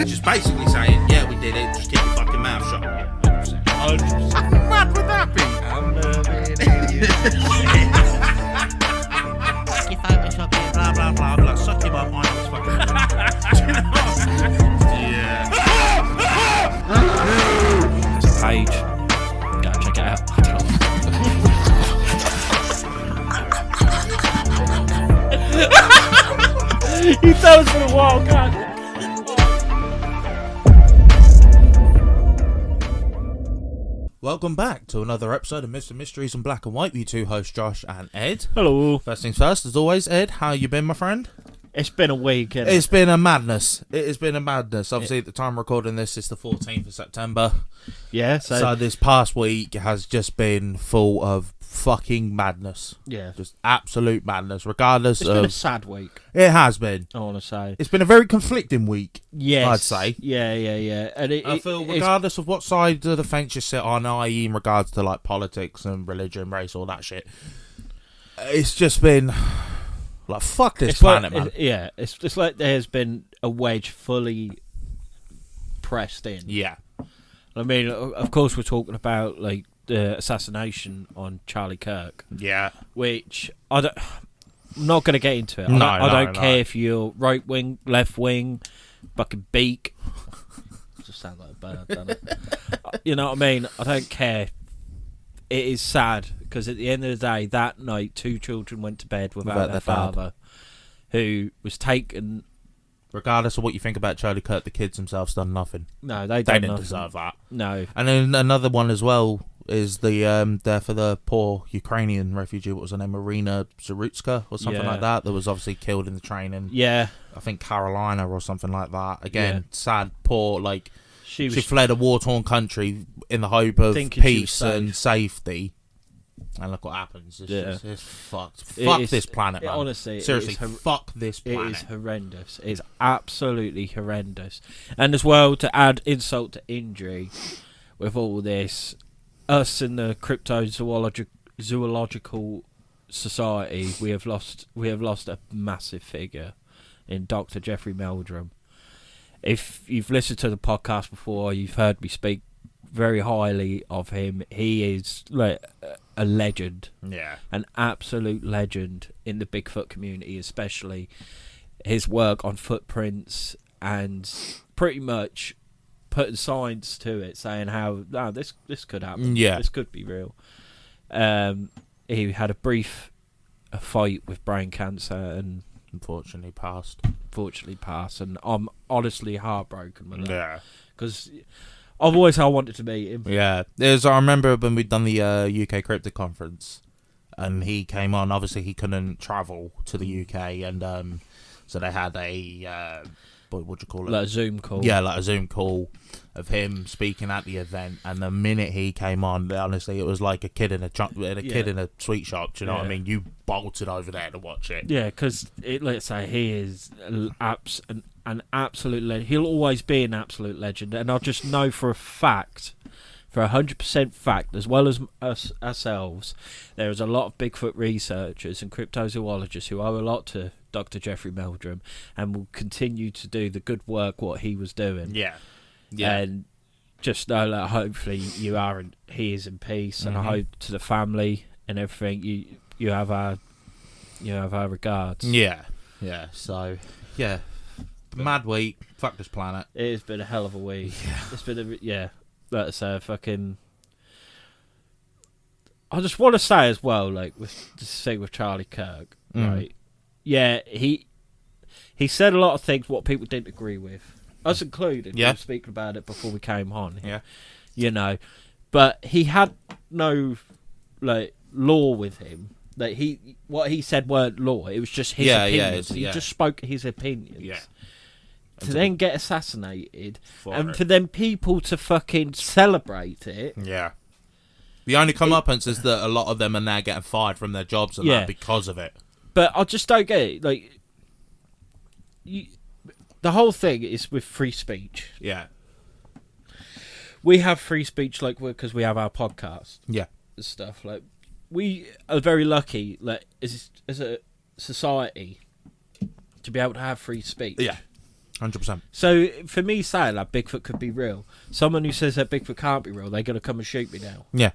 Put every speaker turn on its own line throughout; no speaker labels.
Just basically saying, yeah, we did it, just keep your fucking mouth shut.
Yeah, 100%. How mad would that be? I'm
You Photoshop it, blah, blah, blah, blah. Suck him up, I was fucking... Yeah.
There's a page. Go check it out. He throws for a wild card.
Welcome back to another episode of Mr. Mysteries in Black and White with you two hosts, Josh and Ed.
Hello.
First things first, as always, Ed, how you been, my friend?
It's been a week, hasn't it?
It's been a madness. It has been a madness. Obviously, at the time of recording this, it's the 14th of September.
Yeah,
So this past week has just been full of fucking madness.
Yeah.
Just absolute madness, regardless
It's
of...
been a sad week,
It has been.
I want to say.
It's been a very conflicting week,
Yes.
I'd say.
Yeah. And
I feel regardless of what side of the fence you sit on, i.e. in regards to like politics and religion, race, all that shit, it's just been like, fuck this planet, man.
It's like there's been a wedge fully pressed in.
Yeah.
I mean, of course, we're talking about like the assassination on Charlie Kirk.
Yeah.
Which I'm not going to get into it. I don't care if you're right wing, left wing, fucking beak. Just sound like a bird, doesn't it? You know what I mean? I don't care. It is sad because at the end of the day, that night, 2 children went to bed without their father, who was taken.
Regardless of what you think about Charlie Kirk, the kids themselves done nothing.
No, they
didn't deserve that.
No.
And then another one as well is the death of the poor Ukrainian refugee. What was her name? Marina Zarutska or something like that. That was obviously killed in the train in, I think, Carolina or something like that. Again, sad, poor, like, she fled a war-torn country in the hope of peace and safety. And look what happens. It's fucked. Fuck this planet, man.
Honestly,
seriously, fuck this planet.
It is horrendous. It is absolutely horrendous. And as well, to add insult to injury, with all this, us in the cryptozoological society, we have lost a massive figure in Dr. Jeffrey Meldrum. If you've listened to the podcast before, you've heard me speak very highly of him. He is like a legend, an absolute legend in the Bigfoot community, especially his work on footprints and pretty much putting science to it, saying how this could happen, this could be real. He had a brief fight with brain cancer and unfortunately passed, and I'm honestly heartbroken with that, because I've always wanted to meet him. Yeah,
I remember when we'd done the UK Cryptid Conference, and he came on. Obviously, he couldn't travel to the UK, and so they had a what do you call it?
Like a Zoom call.
Yeah, like a Zoom call of him speaking at the event. And the minute he came on, honestly, it was like a kid in a kid in a sweet shop. Do you know what I mean? You bolted over there to watch it.
Yeah, because let's say he is an absolute legend. He'll always be an absolute legend, and I just know for a fact, for 100% fact, as well as us ourselves, there is a lot of Bigfoot researchers and cryptozoologists who owe a lot to Dr. Jeffrey Meldrum and will continue to do the good work what he was doing. Yeah. And just know that hopefully he is in peace, and I hope to the family and everything you have our regards.
Yeah. So mad week. Fuck this planet.
It has been a hell of a week. It's been like I say, fucking. I just want to say as well, like with Charlie Kirk, right? Yeah, he said a lot of things what people didn't agree with, us included. We were speaking about it before we came on. Yeah, you know, but he had no like law with him. Like what he said weren't law. It was just his opinions. He just spoke his opinions. Yeah. To then get assassinated, and for them people to fucking celebrate it. Yeah.
The only comeuppance is that a lot of them are now getting fired from their jobs and that because of it.
But I just don't get it. Like, the whole thing is with free speech. Yeah. We have free speech, like, because we have our podcast. Yeah. And stuff. Like, we are very lucky, like, as a society, to be able to have free speech.
Yeah, 100%.
So for me saying that Bigfoot could be real, someone who says that Bigfoot can't be real, they're going to come and shoot me now.
Yeah.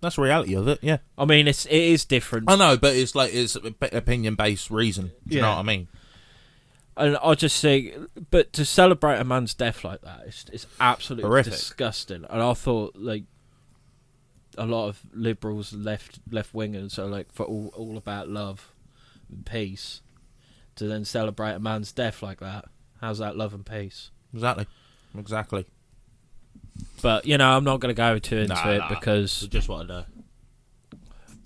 That's the reality of it, yeah.
I mean, it is different.
I know, but it's opinion-based reason. Do you know what I mean?
And I just think, but to celebrate a man's death like that, it's absolutely
horrific.
Disgusting. And I thought, like, a lot of liberals, left-wingers are, like, for all about love and peace. To then celebrate a man's death like that, how's that love and peace?
Exactly.
But, I'm not going to go into it because...
I just wanted to...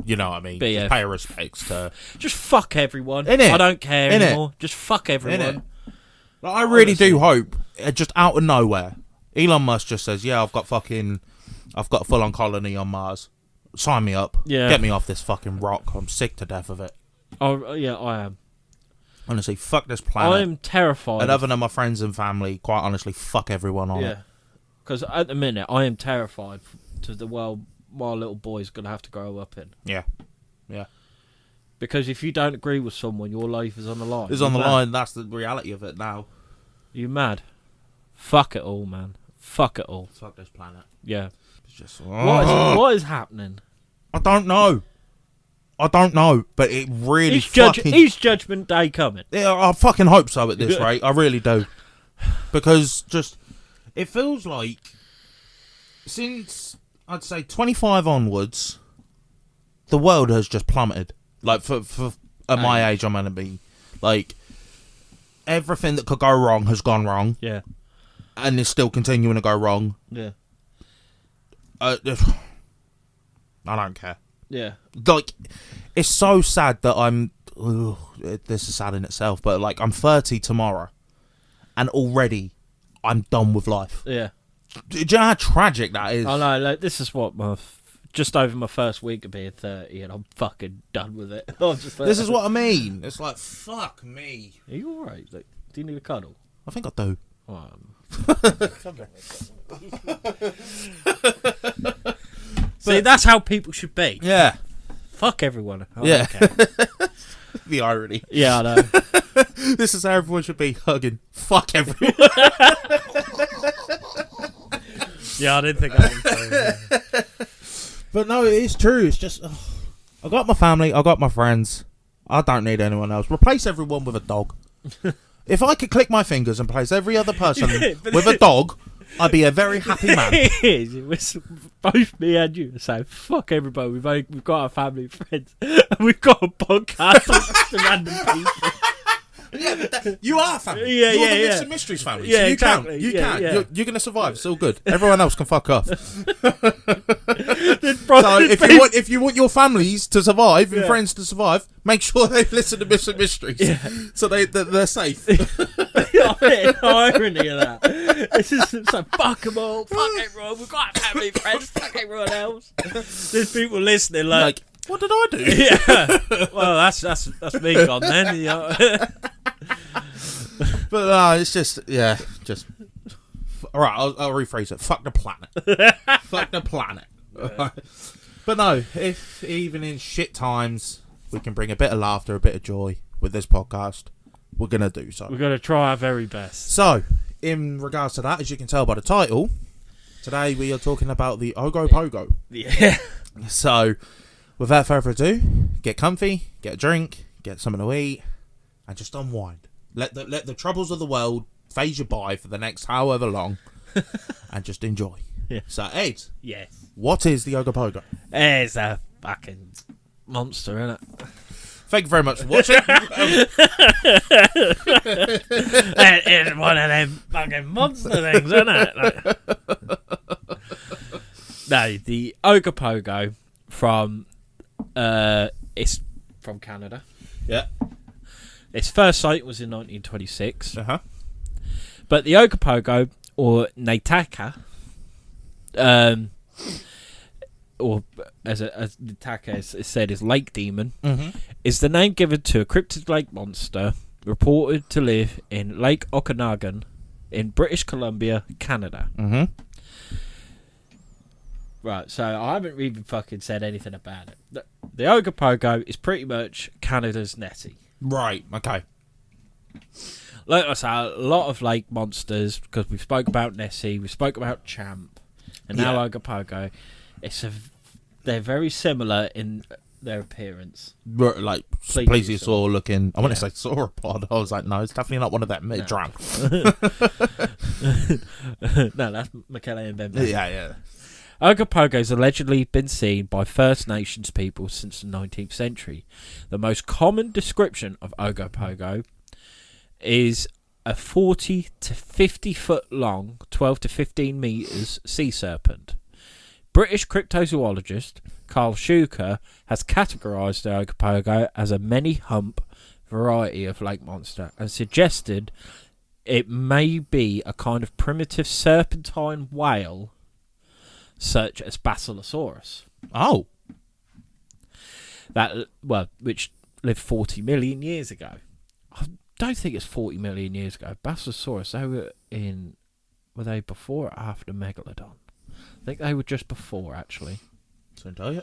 You know what I mean?
But yeah,
pay respects to...
Just fuck everyone.
Innit?
I don't care anymore. Just fuck everyone.
Like, I really do hope, just out of nowhere, Elon Musk just says, yeah, I've got a full-on colony on Mars. Sign me up.
Yeah.
Get me off this fucking rock. I'm sick to death of it.
Oh, yeah, I am.
Honestly, fuck this planet.
I'm terrified.
And other than my friends and family, quite honestly, fuck everyone on it.
Yeah. Because at the minute, I am terrified to the world my little boy's going to have to grow up in.
Yeah.
Because if you don't agree with someone, your life is on the line.
It's on the line. That's the reality of it now.
You mad? Fuck it all, man. Fuck it all.
Fuck this planet.
Yeah.
It's just...
What is happening?
I don't know. But it really
Is Judgment Day coming?
Yeah, I fucking hope so at this rate. I really do. Because just... It feels like... Since, I'd say, 25 onwards, the world has just plummeted. Like, for at my age, I'm going to be... Like, everything that could go wrong has gone wrong.
Yeah.
And is still continuing to go wrong.
Yeah.
I don't care.
Yeah.
Like, it's so sad that I'm... this is sad in itself, but, like, I'm 30 tomorrow. And already, I'm done with life.
Yeah.
Do you know how tragic that is?
I know, like, this is what just over my first week of being 30, and I'm fucking done with it.
This is what I mean. It's like, fuck me.
Are you alright? Like, do you need a cuddle?
I think I do.
See, that's how people should be.
Yeah.
Fuck everyone.
Yeah. The irony.
Yeah, I know.
This is how everyone should be, hugging. Fuck everyone.
Yeah, I didn't think I would say that.
But no, it is true. It's just... I got my family. I got my friends. I don't need anyone else. Replace everyone with a dog. If I could click my fingers and place every other person with a dog, I'd be a very happy man.
It is. It was both me and you saying, fuck everybody. We've got our family and friends. And we've got a podcast with random people.
Yeah, but you are family.
Yeah,
You're the Mr. Mysteries family.
Yeah,
so you
exactly.
can. You
yeah,
can.
Yeah.
You're going to survive. It's all good. Everyone else can fuck off. So
So
if you want your families to survive and friends to survive, make sure they listen to Mr. Mysteries. Yeah. So they're safe.
The irony of that. It's just like, fuck them all. Fuck everyone. We've got family and friends. Fuck everyone else. There's people listening like
what did I do?
Yeah. Well, that's me gone then. You know?
But no, it's just all right. I'll rephrase it. Fuck the planet. Fuck the planet. Yeah. But no, if even in shit times we can bring a bit of laughter, a bit of joy with this podcast, we're gonna do so.
We're gonna try our very best.
So, in regards to that, as you can tell by the title, today we are talking about the Ogopogo.
Yeah.
So, without further ado, get comfy, get a drink, get something to eat, and just unwind. Let the troubles of the world phase you by for the next however long, and just enjoy.
Yeah.
So, Ed.
Yes.
What is the Ogopogo?
It's a fucking monster, isn't it?
Thank you very much for watching.
It's one of them fucking monster things, isn't it? Like, no, the Ogopogo it's from Canada.
Yeah.
Its first sight was in 1926.
Uh-huh.
But the Ogopogo, or Naitaka, or as Naitaka is said, is lake demon, is the name given to a cryptid lake monster reported to live in Lake Okanagan in British Columbia, Canada.
Mm-hmm.
Right, so I haven't even fucking said anything about it. The Ogopogo is pretty much Canada's Nessie.
Right, okay.
Like I say, a lot of lake monsters, because we spoke about Nessie, we spoke about Champ, and now Ogopogo. They're very similar in their appearance.
Like plesiosaur looking. I want to say sauropod. I was like, no, it's definitely not one of them. Drown.
No, that's Michele and Ben.
Yeah.
Ogopogo's allegedly been seen by First Nations people since the 19th century. The most common description of Ogopogo is a 40 to 50 foot long, 12 to 15 metres sea serpent. British cryptozoologist Carl Shuker has categorised the Ogopogo as a many-hump variety of lake monster and suggested it may be a kind of primitive serpentine whale such as Basilosaurus.
Oh.
Which lived 40 million years ago. I don't think it's 40 million years ago. Basilosaurus, were they before or after Megalodon? I think they were just before, actually.
So tell you.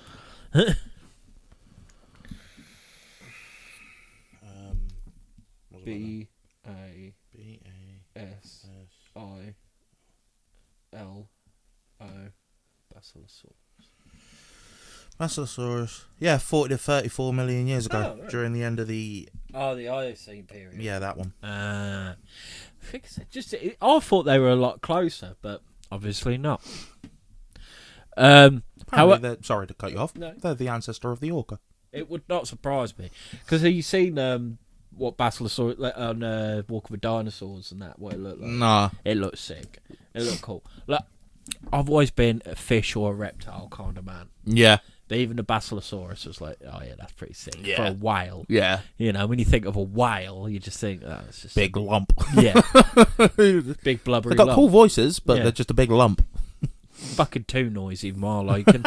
Basilosaurus.
Basilosaurus. Yeah, 40 to 34 million years ago,
right.
during the end of the...
Oh, the Eocene period.
Yeah, that one.
I thought they were a lot closer, but obviously not.
Sorry to cut you off.
No.
They're the ancestor of the orca.
It would not surprise me. Because have you seen what Basilosaurus on Walk of the Dinosaurs and that, what it looked like?
Nah.
It looked sick. It looked cool. Look, I've always been a fish or a reptile kind of man.
Yeah.
But even the Basilosaurus was like, oh yeah, that's pretty sick.
Yeah.
For a whale.
Yeah.
You know, when you think of a whale, you just think, oh, it's just...
Big lump.
Yeah. Big blubbery
They've got
lump.
cool voices, but they're just a big lump.
Fucking too noisy, more like it.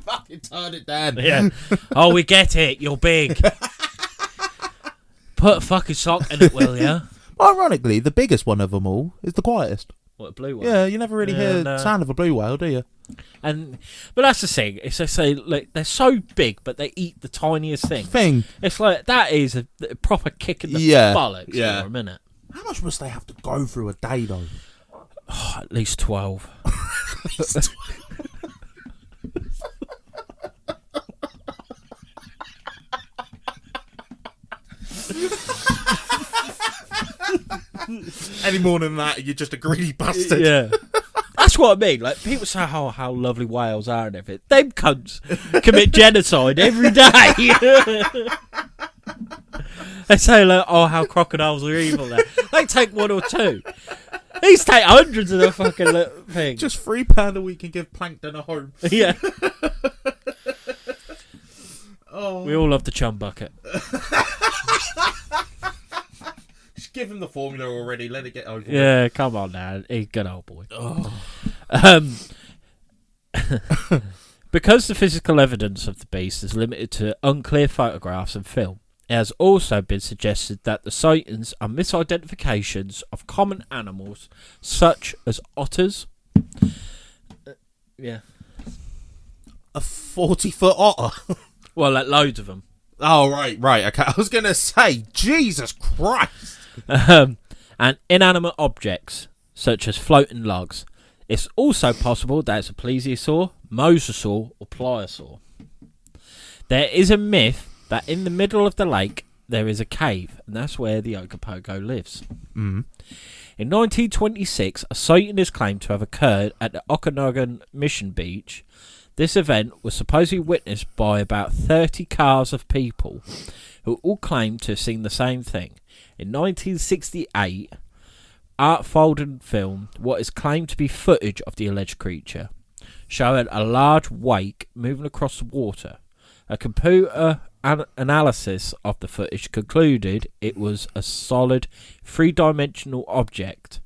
Fucking turn it down.
Yeah. Oh, we get it. You're big. Put a fucking sock in it, will ya?
Ironically, the biggest one of them all is the quietest.
What, a blue one?
Yeah, you never really hear the sound of a blue whale, do you?
But that's the thing. It's they say, like, they're so big, but they eat the tiniest thing. It's like that is a proper kick in the bollocks for a minute.
How much must they have to go through a day, though?
Oh, at least 12.
Any more than that, you're just a greedy bastard.
Yeah. That's what I mean. Like, people say how lovely whales are and everything. Them cunts commit genocide every day. They say, like, oh, how crocodiles are evil there. They take one or two. These take hundreds of the fucking things.
Just £3 a week and give plankton a home.
Yeah.
Oh.
We all love the chum bucket.
Just give him the formula already. Let it get over.
Yeah, come on now. He's a good old boy.
Oh.
Because the physical evidence of the beast is limited to unclear photographs and film, it has also been suggested that the sightings are misidentifications of common animals such as otters. Yeah.
A 40-foot otter?
Well, like loads of them.
Oh, right, okay. I was going to say, Jesus Christ.
And inanimate objects such as floating logs. It's also possible that it's a plesiosaur, mosasaur, or pliosaur. There is a myth that in the middle of the lake there is a cave, and that's where the Ogopogo lives.
Mm.
In 1926, a sighting is claimed to have occurred at the Okanagan Mission Beach. This event was supposedly witnessed by about 30 cars of people who all claimed to have seen the same thing. In 1968, Art Folden filmed what is claimed to be footage of the alleged creature, showing a large wake moving across the water. A computer analysis of the footage concluded it was a solid three-dimensional object.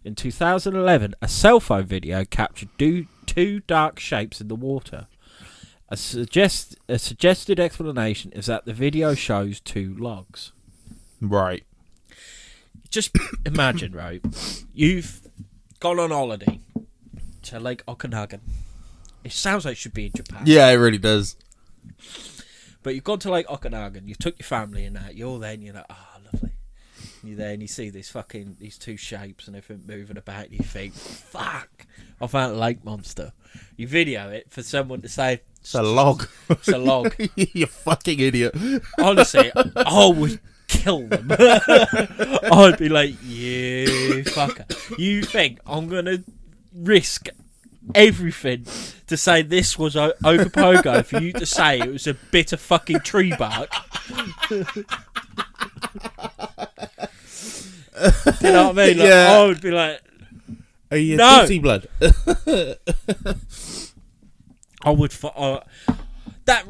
In 2011, a cell phone video captured two dark shapes in the water. A suggested explanation is that the video shows two logs.
Right.
Just imagine, right? You've gone on holiday to Lake Okanagan. It sounds like it should be in Japan.
Yeah, it really does.
But you've gone to Lake Okanagan, you took your family in that, you're there and you're like, oh, lovely. And you're there and you see these two shapes and everything moving about and you think, fuck, I found a lake monster. You video it for someone to say,
it's a log.
It's a log.
You fucking idiot.
Honestly, I would kill them. I'd be like, you fucker. You think I'm going to risk everything to say this was Ogopogo for you to say it was a bit of fucking tree bark? Do you know what I mean? Like,
yeah.
I would be like,
are you
no.
Dixie blood?
I would. That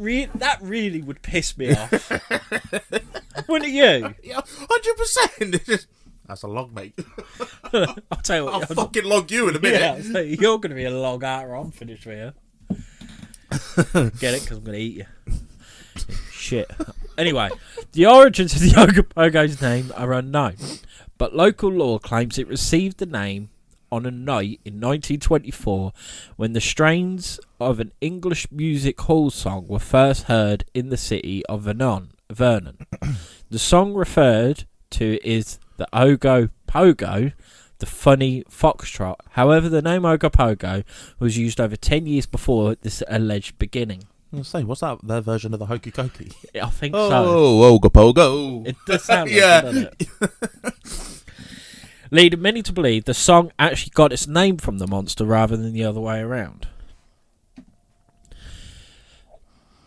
really would piss me off. Wouldn't you?
Yeah, 100%. That's a log, mate.
I'll tell you what.
I'll fucking log you in a minute.
Yeah, I'll tell you, you're going to be a log after I'm finished with you. Get it? Because I'm going to eat you. Shit. Anyway, the origins of the Ogopogo's name are unknown, but local lore claims it received the name on a night in 1924 when the strains of an English music hall song were first heard in the city of Vernon. The song referred to is the Ogopogo, the funny foxtrot. However, the name Ogopogo was used over 10 years before this alleged beginning.
I was saying, what's that? Their version of the hokey cokey?
I think so.
Oh, Ogopogo.
It does sound like
yeah.
it, doesn't it? Leading many to believe the song actually got its name from the monster rather than the other way around.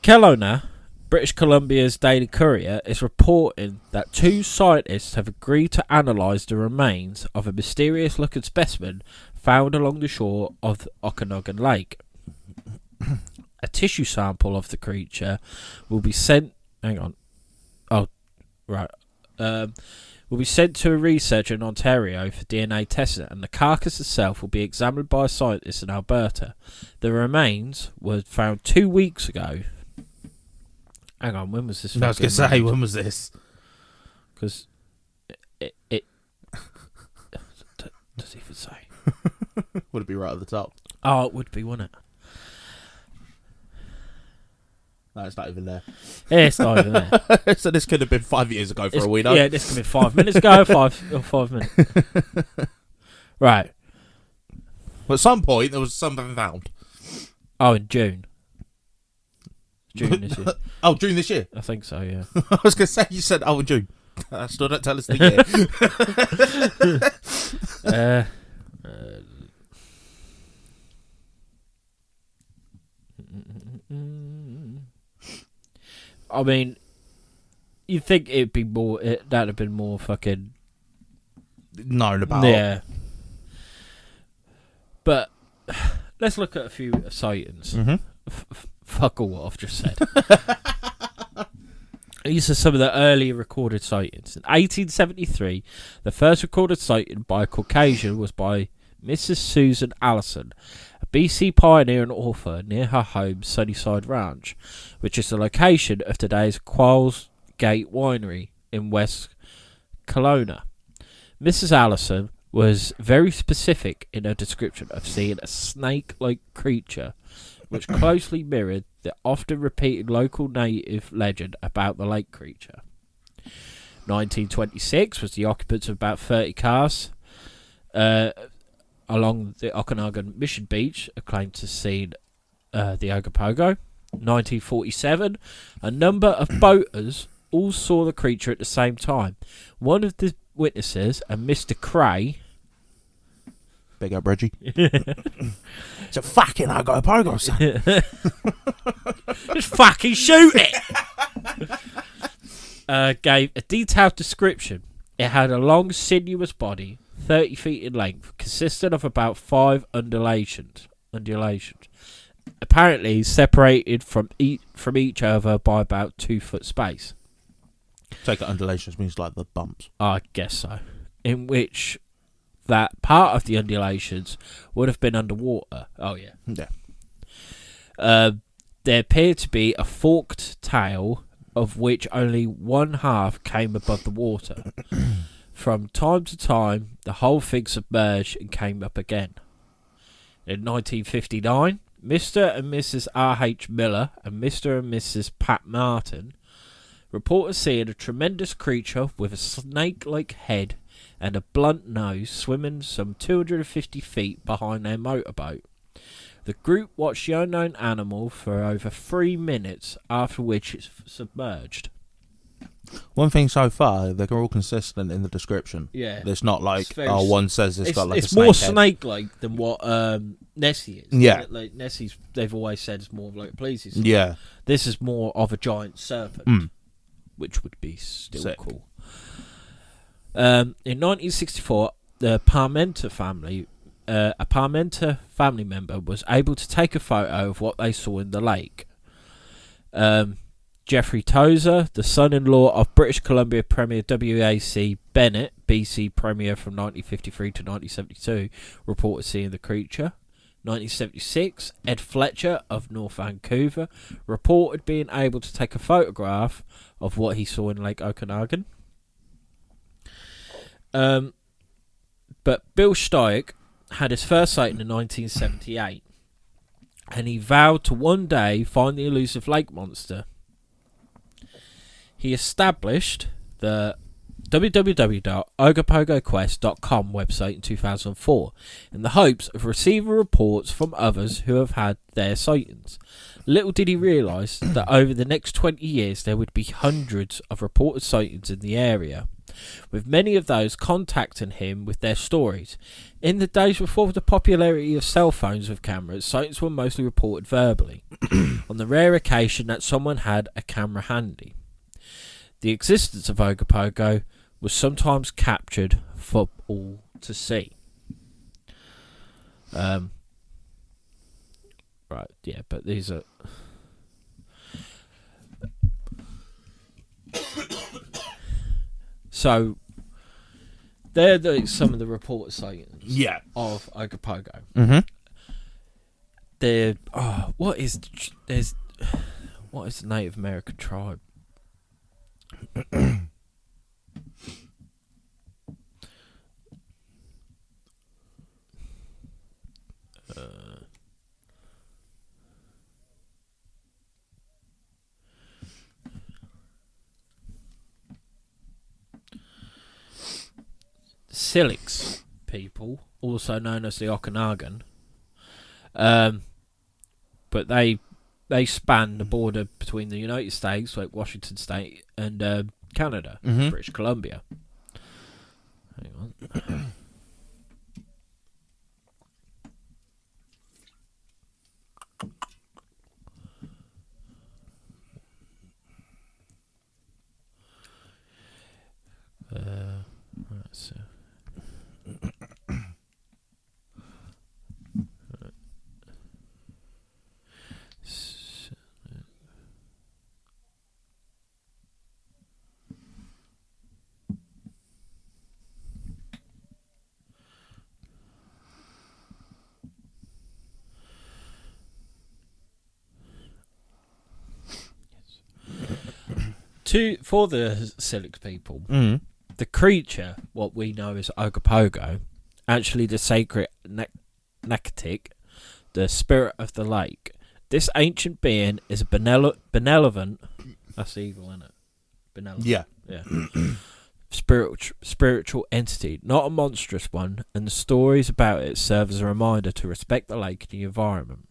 Kelowna, British Columbia's Daily Courier, is reporting that 2 scientists have agreed to analyse the remains of a mysterious-looking specimen found along the shore of the Okanagan Lake. A tissue sample of the creature will be sent... Hang on. Oh, right. Will be sent to a researcher in Ontario for DNA testing, and the carcass itself will be examined by a scientist in Alberta. The remains were found 2 weeks ago. Hang on, when was this?
I was going to say, when was this?
Because it does it even say?
Would it be right at the top?
Oh, it would be, wouldn't it?
No, it's not even there.
Yeah, it's not even there.
So this could have been 5 years ago for all we know.
Yeah, this could have been 5 minutes ago, 5 minutes. Right.
But at some point, there was something found.
Oh, in June. June this year.
Oh, June this year?
I think so, yeah.
I was going to say, you said, in June. Still don't tell us the year.
I mean, you'd think it'd be more. That'd have been more fucking
known about.
Yeah. But let's look at a few sightings.
Mm-hmm.
Fuck all what I've just said. These are some of the early recorded sightings. In 1873, the first recorded sighting by a Caucasian was by Mrs. Susan Allison, a BC pioneer and author near her home Sunnyside Ranch, which is the location of today's Quails Gate Winery in West Kelowna. Mrs. Allison was very specific in her description of seeing a snake-like creature which closely mirrored the often repeated local native legend about the lake creature. 1926 was the occupants of about 30 cars along the Okanagan Mission Beach claimed to see the Ogopogo. 1947, a number of boaters all saw the creature at the same time. One of the witnesses, a Mr. Cray...
Big up, Reggie. It's a fucking Ogopogo, son.
Just fucking shoot it! Gave a detailed description. It had a long, sinuous body, 30 feet in length, consisting of about 5 undulations. Apparently separated from each other by about 2 foot space.
Take it undulations means like the bumps.
I guess so. In which that part of the undulations would have been underwater. Oh, yeah.
Yeah.
There appeared to be a forked tail, of which only one half came above the water. From time to time, the whole thing submerged and came up again. In 1959, Mr. and Mrs. R.H. Miller and Mr. and Mrs. Pat Martin reported seeing a tremendous creature with a snake-like head and a blunt nose swimming some 250 feet behind their motorboat. The group watched the unknown animal for over 3 minutes, after which it submerged.
One thing so far, they're all consistent in the description.
Yeah.
It's not like, one says it's got like a snake
more
head.
snake-like than what Nessie is.
Yeah.
Like Nessie's, they've always said it's more of like a plesiosaur.
Yeah.
This is more of a giant serpent, which would be still
Sick.
cool. In 1964, the Parmenter family, a Parmenter family member was able to take a photo of what they saw in the lake. Jeffrey Tozer, the son-in-law of British Columbia Premier W.A.C. Bennett, BC Premier from 1953 to 1972, reported seeing the creature. 1976, Ed Fletcher of North Vancouver reported being able to take a photograph of what he saw in Lake Okanagan. But Bill Stoick had his first sighting in 1978, and he vowed to one day find the elusive lake monster. He established the www.ogopogoquest.com website in 2004 in the hopes of receiving reports from others who have had their sightings. Little did he realise that over the next 20 years there would be hundreds of reported sightings in the area, with many of those contacting him with their stories. In the days before the popularity of cell phones with cameras, sightings were mostly reported verbally, on the rare occasion that someone had a camera handy. The existence of Ogopogo was sometimes captured for all to see. Right, yeah, but these are... So, they're some of the reported sightings of Ogopogo.
Mm-hmm.
What is the Native American tribe? Silix people, also known as the Okanagan, but they span the border between the United States, like Washington State, and Canada, British Columbia. Hang on. So. For the Silix people, the creature, what we know as Ogopogo, actually the sacred Nakatik, the spirit of the lake. This ancient being is a benevolent. That's evil, isn't it? Benevolent.
Yeah.
Spiritual entity, not a monstrous one, and the stories about it serve as a reminder to respect the lake and the environment.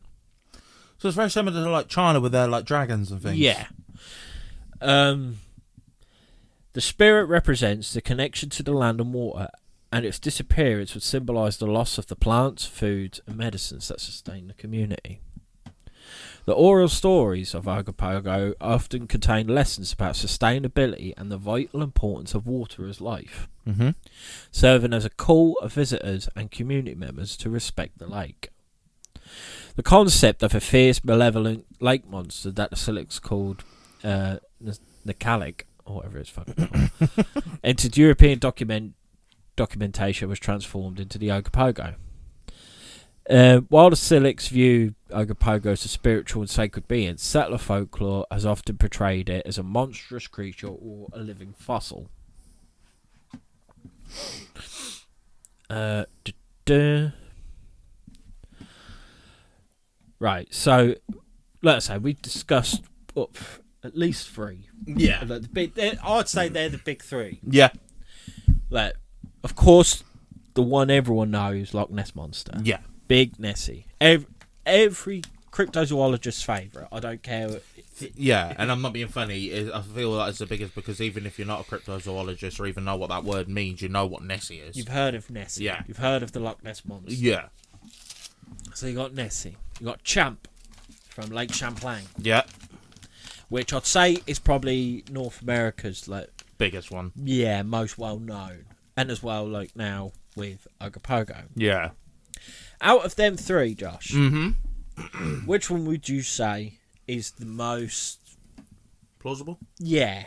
So it's very similar to like China with their like dragons and things.
Yeah. The spirit represents the connection to the land and water, and its disappearance would symbolise the loss of the plants, foods, and medicines that sustain the community. The oral stories of Ogopogo often contain lessons about sustainability and the vital importance of water as life, serving as a call of visitors and community members to respect the lake. The concept of a fierce, malevolent lake monster that the Silix called Nakalik, or whatever it's fucking called, entered European documentation, was transformed into the Ogopogo. While the Silix view Ogopogo as a spiritual and sacred being, settler folklore has often portrayed it as a monstrous creature or a living fossil. Right, so let's say we discussed at least 3.
Yeah.
I'd say they're the big 3.
Yeah.
Like, of course, the one everyone knows, Loch Ness Monster.
Yeah.
Big Nessie. Every cryptozoologist's favourite. I don't care.
Yeah, and I'm not being funny. I feel like it's the biggest because even if you're not a cryptozoologist or even know what that word means, you know what Nessie is.
You've heard of Nessie.
Yeah.
You've heard of the Loch Ness Monster.
Yeah.
So you got Nessie. You got Champ from Lake Champlain.
Yeah.
Which I'd say is probably North America's
biggest one.
Yeah, most well known. And as well, now with Ogopogo.
Yeah.
Out of them 3, Josh,
which
one would you say is the most
plausible?
Yeah.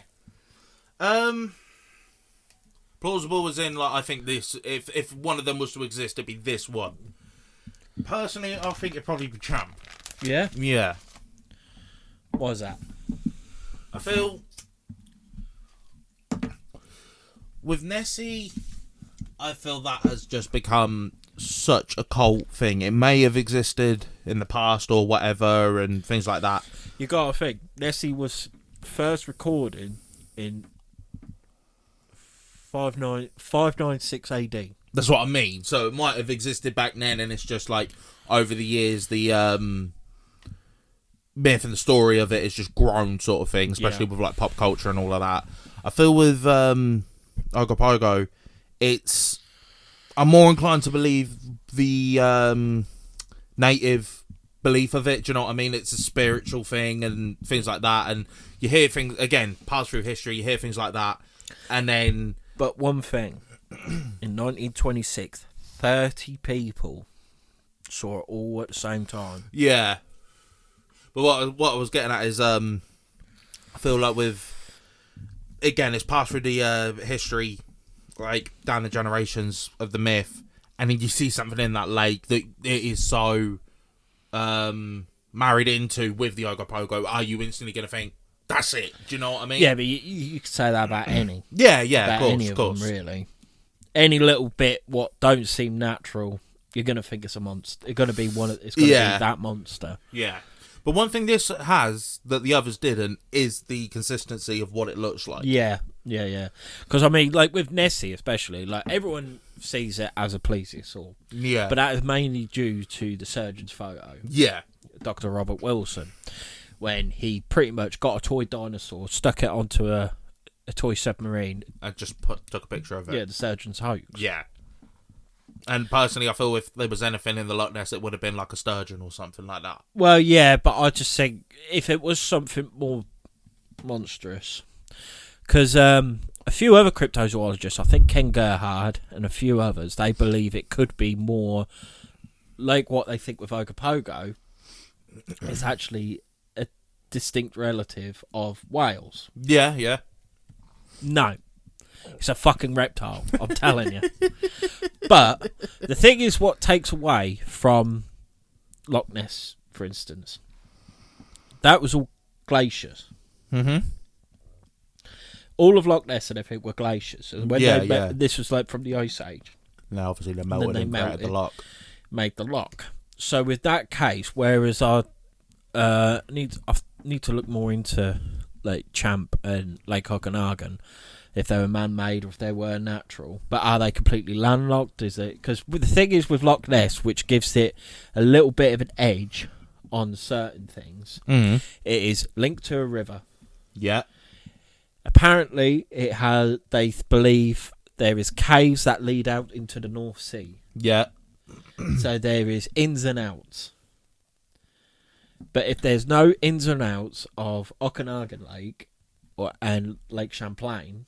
Plausible as in, I think this, if one of them was to exist, it'd be this one. Personally, I think it'd probably be Champ.
Yeah?
Yeah.
Why is that?
I feel with Nessie, I feel that has just become such a cult thing. It may have existed in the past or whatever and things like that.
You gotta think, Nessie was first recorded in 596 AD.
That's what I mean. So it might have existed back then and it's just over the years the myth and the story of it has just grown sort of thing, especially with pop culture and all of that. I feel with Ogopogo, I'm more inclined to believe the native belief of it. Do you know what I mean? It's a spiritual thing and things like that. And you hear things, again, pass through history, you hear things like that. And then...
But one thing, in 1926, 30 people saw it all at the same time.
Yeah. But what I was getting at is, I feel like with, again, it's passed through the history, down the generations of the myth, and then you see something in that lake that it is so married into with the Ogopogo. Are you instantly going to think, that's it? Do you know what I mean?
Yeah, but you could say that about any.
Yeah,
about
of course.
Them, really. Any little bit what don't seem natural, you're going to think it's a monster. It's going to be it's going to be that monster.
Yeah. But one thing this has that the others didn't is the consistency of what it looks like.
Yeah. Because, I mean, with Nessie especially, everyone sees it as a plesiosaur.
Yeah.
But that is mainly due to the surgeon's photo.
Yeah.
Dr. Robert Wilson. When he pretty much got a toy dinosaur, stuck it onto a toy submarine.
And just took a picture of it.
Yeah, the surgeon's hoax.
Yeah. And personally, I feel if there was anything in the Loch Ness, it would have been like a sturgeon or something like that.
Well, yeah, but I just think if it was something more monstrous... Because a few other cryptozoologists, I think Ken Gerhard and a few others, they believe it could be more like what they think with Ogopogo. It's actually a distinct relative of whales.
Yeah.
No. It's a fucking reptile, I'm telling you. But the thing is, what takes away from Loch Ness, for instance, that was all glaciers.
Mm-hmm.
All of Loch Ness and everything were glaciers. And when this was from the Ice Age.
Now, obviously, they melted and created the loch.
Made the loch. So with that case, whereas I need to look more into Champ and Lake Okanagan, if they were man-made or if they were natural. But are they completely landlocked? Is it? Because the thing is with Loch Ness, which gives it a little bit of an edge on certain things, it is linked to a river.
Yeah.
Apparently, they believe there is caves that lead out into the North Sea.
Yeah.
So there is ins and outs. But if there's no ins and outs of Okanagan Lake and Lake Champlain,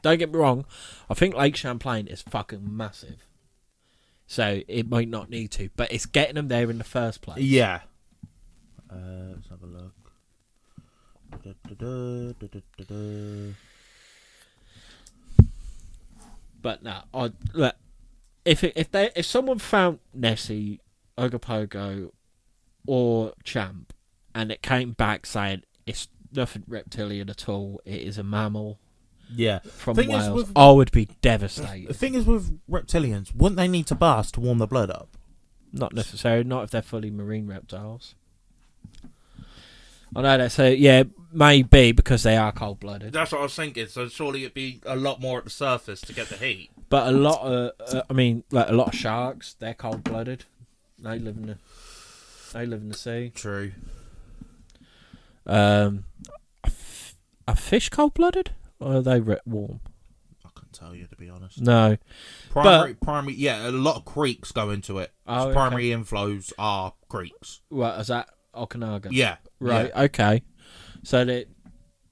don't get me wrong, I think Lake Champlain is fucking massive. So it might not need to, but it's getting them there in the first place.
Yeah. Let's have a look.
But no, look, if someone found Nessie, Ogopogo, or Champ, and it came back saying it's nothing reptilian at all, it is a mammal.
Yeah,
from Wales, I would be devastated.
The thing is with reptilians, wouldn't they need to bath to warm the blood up?
Not necessarily. Not if they're fully marine reptiles. I know they say, yeah, maybe because they are cold-blooded.
That's what I was thinking. So surely it'd be a lot more at the surface to get the heat.
But a lot of, a lot of sharks, they're cold-blooded. They live in the sea.
True.
Are fish cold-blooded, or are they warm?
I couldn't tell you, to be honest.
No.
Primary, yeah, a lot of creeks go into it.
Oh,
primary inflows are creeks.
Right, is that Okanagan?
Yeah.
Right,
yeah.
okay. So there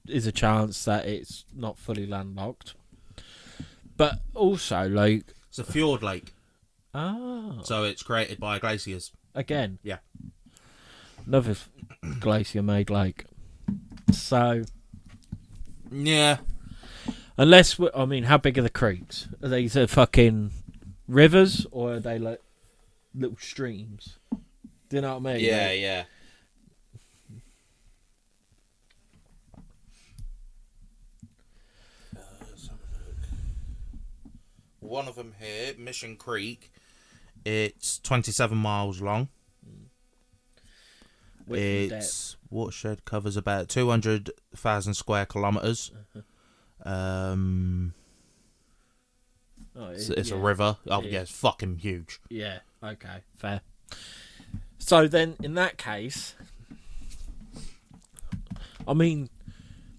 is a chance that it's not fully landlocked. But also, like...
It's a fjord lake.
Oh.
So it's created by glaciers.
Again?
Yeah.
Another glacier-made lake. So...
Yeah.
Unless... how big are the creeks? Are these fucking rivers, or are they like little streams? Do you know what I mean?
Yeah,
like,
yeah. One of them here, Mission Creek, it's 27 miles long. Its watershed covers about 200,000 square kilometres. It's a river. Oh, yeah, it's fucking huge.
Yeah, okay, fair. So then, in that case, I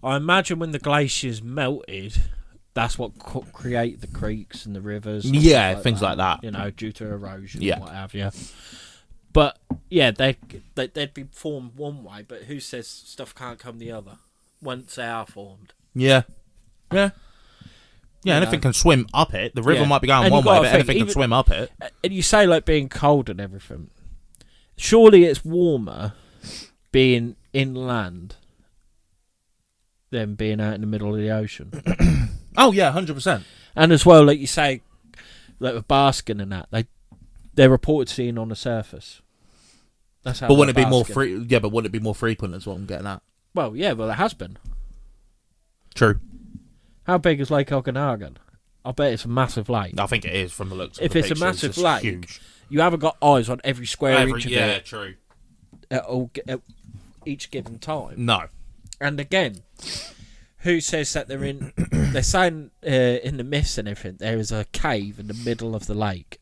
imagine when the glaciers melted, that's what create the creeks and the rivers. And
yeah, things like that.
You know, due to erosion and what have you. But, yeah, they'd be formed one way, but who says stuff can't come the other once they are formed?
Yeah. Yeah. Yeah, anything can swim up it. The river might be going one way, but anything can swim up it.
And you say, like, being cold and everything. Surely it's warmer being inland than being out in the middle of the ocean.
Oh, yeah, 100%.
And as well, like you say, like with basking and that, they're reported seeing on the surface. That's how.
But wouldn't it be more Yeah, but wouldn't it be more frequent? Is what I'm getting at.
Well, yeah, it has been.
True.
How big is Lake Okanagan? I bet it's a massive lake.
I think it is from the looks.
If
of the
it's
pictures.
a massive
It's
lake,
huge.
You haven't got eyes on every square inch of it.
Yeah, true.
At each given time.
No.
And again, who says that they're in? They're saying in the myths and everything there is a cave in the middle of the lake.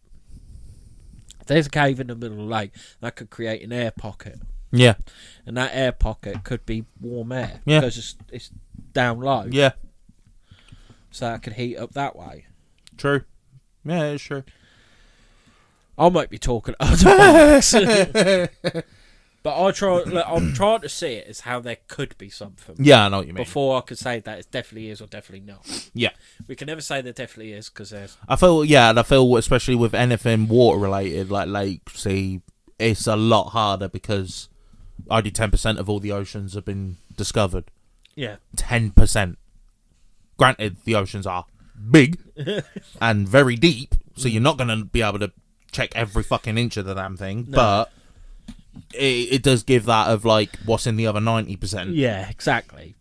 If there's a cave in the middle of the lake, that could create an air pocket.
Yeah.
And that air pocket could be warm air.
Yeah.
Because it's down low.
Yeah.
So that could heat up that way.
True. Yeah, it's true.
I might be talking out of the box. But I'm trying to see it as how there could be something.
Yeah, I know what you mean.
Before I could say that it definitely is or definitely not.
Yeah.
We can never say there definitely is because there's...
I feel especially with anything water related, like lake, sea, it's a lot harder because only 10% of all the oceans have been discovered.
Yeah.
10%. Granted, the oceans are big and very deep, so you're not going to be able to check every fucking inch of the damn thing, but it does give that of like what's in the other 90%.
Yeah, exactly.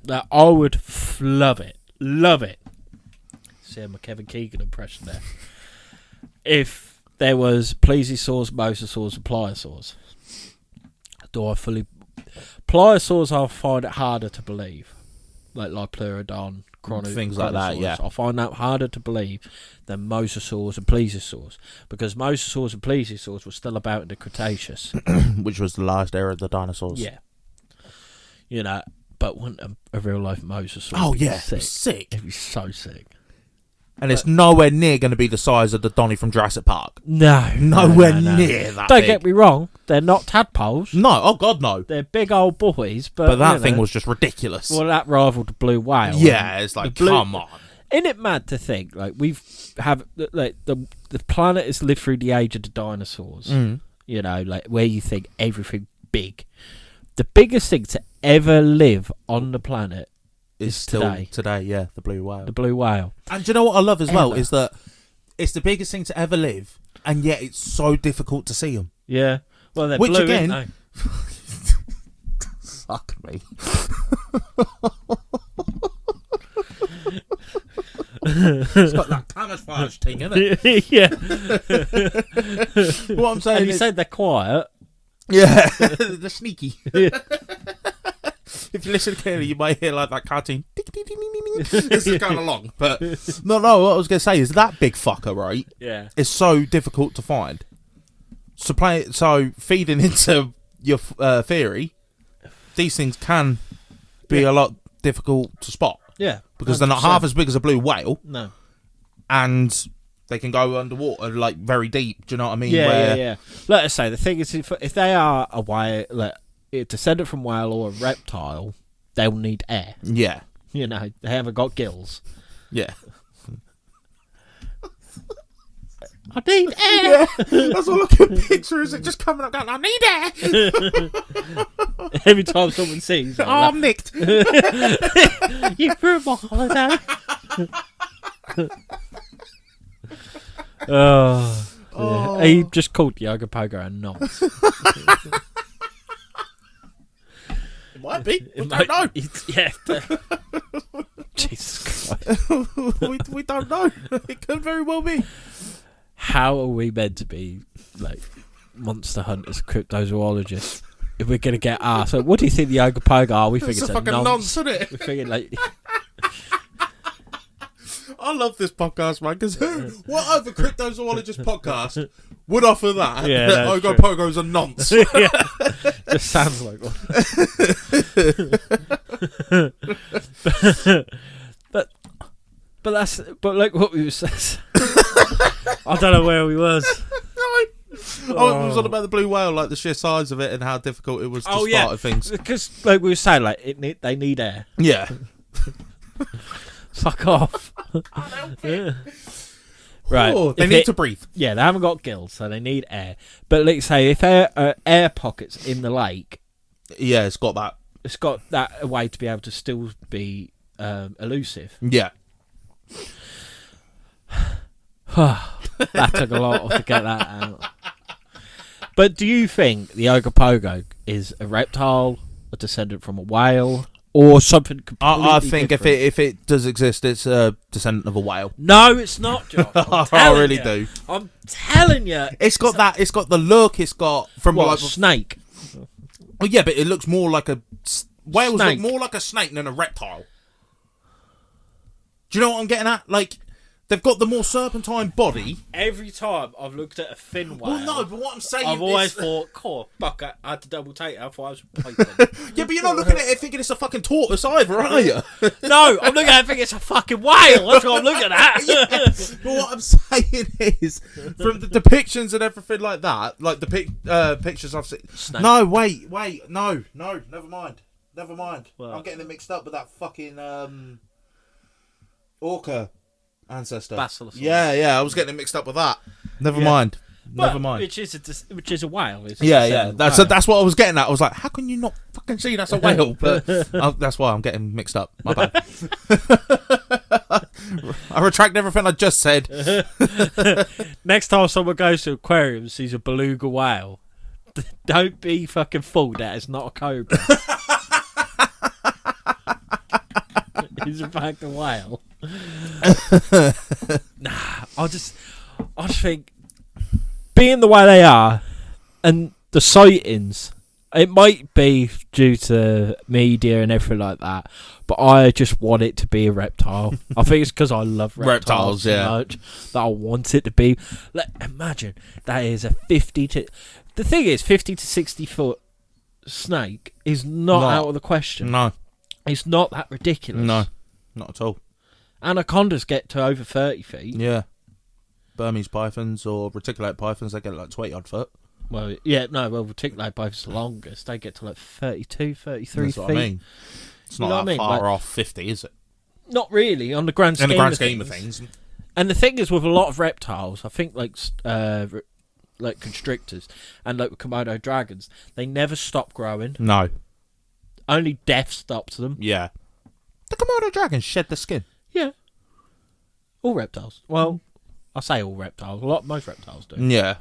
Now, I would love it. See my Kevin Keegan impression there. If there was plesiosaurs, mosasaurs, and pliosaurs. Pliosaurs, I find it harder to believe. Like Pleurodon,
things like that, yeah.
I find that harder to believe than mosasaurs and plesiosaurs, because mosasaurs and plesiosaurs were still about in the Cretaceous,
which was the last era of the dinosaurs.
Yeah, you know, but wouldn't a real life mosasaur?
Oh yeah,
sick. It'd be so sick.
And it's nowhere near going to be the size of the Donny from Jurassic Park.
Nowhere
near that.
Don't get me wrong, they're not tadpoles.
No, oh god, no.
They're big old boys, but
that thing was just ridiculous.
Well, that rivaled the blue whale.
Yeah, it's like, come on.
Isn't it mad to think like the planet has lived through the age of the dinosaurs? You know, like where you think everything big. The biggest thing to ever live on the planet is
still today, yeah, the blue whale.
The blue whale.
And do you know what I love as well is that it's the biggest thing to ever live, and yet it's so difficult to see them.
Yeah, well, they're blue,
again,
aren't they?
Fuck me. It's got that camouflage thing, isn't it?
Yeah.
What I'm saying
And you
is,
said they're quiet.
yeah, they're sneaky. If you listen clearly, you might hear like that cartoon. This is going along, but no. What I was going to say is that big fucker, right?
Yeah.
Is so difficult to find. So feeding into your theory, these things can be a lot difficult to spot.
Yeah.
Because they're not half as big as a blue whale.
No.
And they can go underwater, like, very deep. Do you know what I mean?
Yeah. Let us say, the thing is, if they are a whale, like, a descendant from whale or a reptile, they'll need air.
Yeah.
You know, they haven't got gills.
Yeah.
I need air.
Yeah. That's all I can picture, is it just coming up going, I need air.
Every time someone sings, like,
I'm nicked.
you ruined my holiday. Yeah. He just called the Ogopogo a nonce.
It might be. We don't know.
Yeah. Jesus Christ.
we don't know. It could very well be.
How are we meant to be, like, monster hunters, cryptozoologists, if we're going to get asked? So what do you think the Ogopogo are? We think it's
a fucking nonce, isn't it?
We're thinking, like...
I love this podcast, man, because what other cryptozoologist podcast would offer that?
Yeah,
that Ogopogo's a nonce.
Yeah, just sounds like one. but like what we were saying. I don't know where we was.
I was on about the blue whale, like the sheer size of it and how difficult it was to spot things.
Because like we were saying, like they need air.
Yeah.
Fuck off. Yeah. Right.
Oh, they need to breathe.
Yeah, they haven't got gills, so they need air. But let's say if there are air pockets in the lake,
yeah, it's got that.
It's got that way to be able to still be elusive.
Yeah.
That took a lot to get that out. But do you think the Ogopogo is a reptile, a descendant from a whale, or something completely
I think
different?
if it does exist, it's a descendant of a whale.
No, it's not, Josh.
I really do.
I'm telling you.
It's got that. It's got the look. It's got from
what,
like
a snake.
Oh yeah, but it looks more like a whales
Snake.
look more like a snake than a reptile. Do you know what I'm getting at? Like, they've got the more serpentine body.
Every time I've looked at a fin whale,
Well, no, but what I'm saying
I've
is...
always thought, cool, fuck, I had to double take it, I thought I was Python.
Yeah, but you're not looking at it thinking it's a fucking tortoise either, are you?
No, I'm looking at it thinking it's a fucking whale. That's what I'm looking at.
Yeah. But what I'm saying is, from the depictions and everything like that, like the pictures I've seen...
Snake.
No, wait, no, never mind.
What?
I'm getting it mixed up with that fucking orca ancestor.
Basilosaurus.
Yeah, I was getting it mixed up with that. Never mind.
Which is a whale.
Yeah. That's what I was getting at. I was like, how can you not fucking see that's a whale? But that's why I'm getting mixed up. My bad. I retract everything I just said.
Next time someone goes to aquarium and sees a beluga whale, don't be fucking fooled. That is not a cobra. It's a fucking whale. I just think being the way they are and the sightings, it might be due to media and everything like that, but I just want it to be a reptile. I think it's because I love reptiles so much that I want it to be. Imagine that is a 50 to 60 foot snake is not out of the question.
No,
it's not that ridiculous.
No, not at all.
Anacondas get to over 30 feet.
Yeah. Burmese pythons or reticulate pythons, they get like 20 odd foot.
Well, yeah, no, reticulate pythons the longest. They get to like 32, 33
That's
feet.
What I mean. It's not that far off 50, is it?
Not really, on the grand scheme
of things.
And the thing is, with a lot of reptiles, I think like constrictors and like Komodo dragons, they never stop growing.
No.
Only death stops them.
Yeah. The Komodo dragons shed the skin.
Yeah. All reptiles. Well, I say all reptiles. Most reptiles do.
Yeah.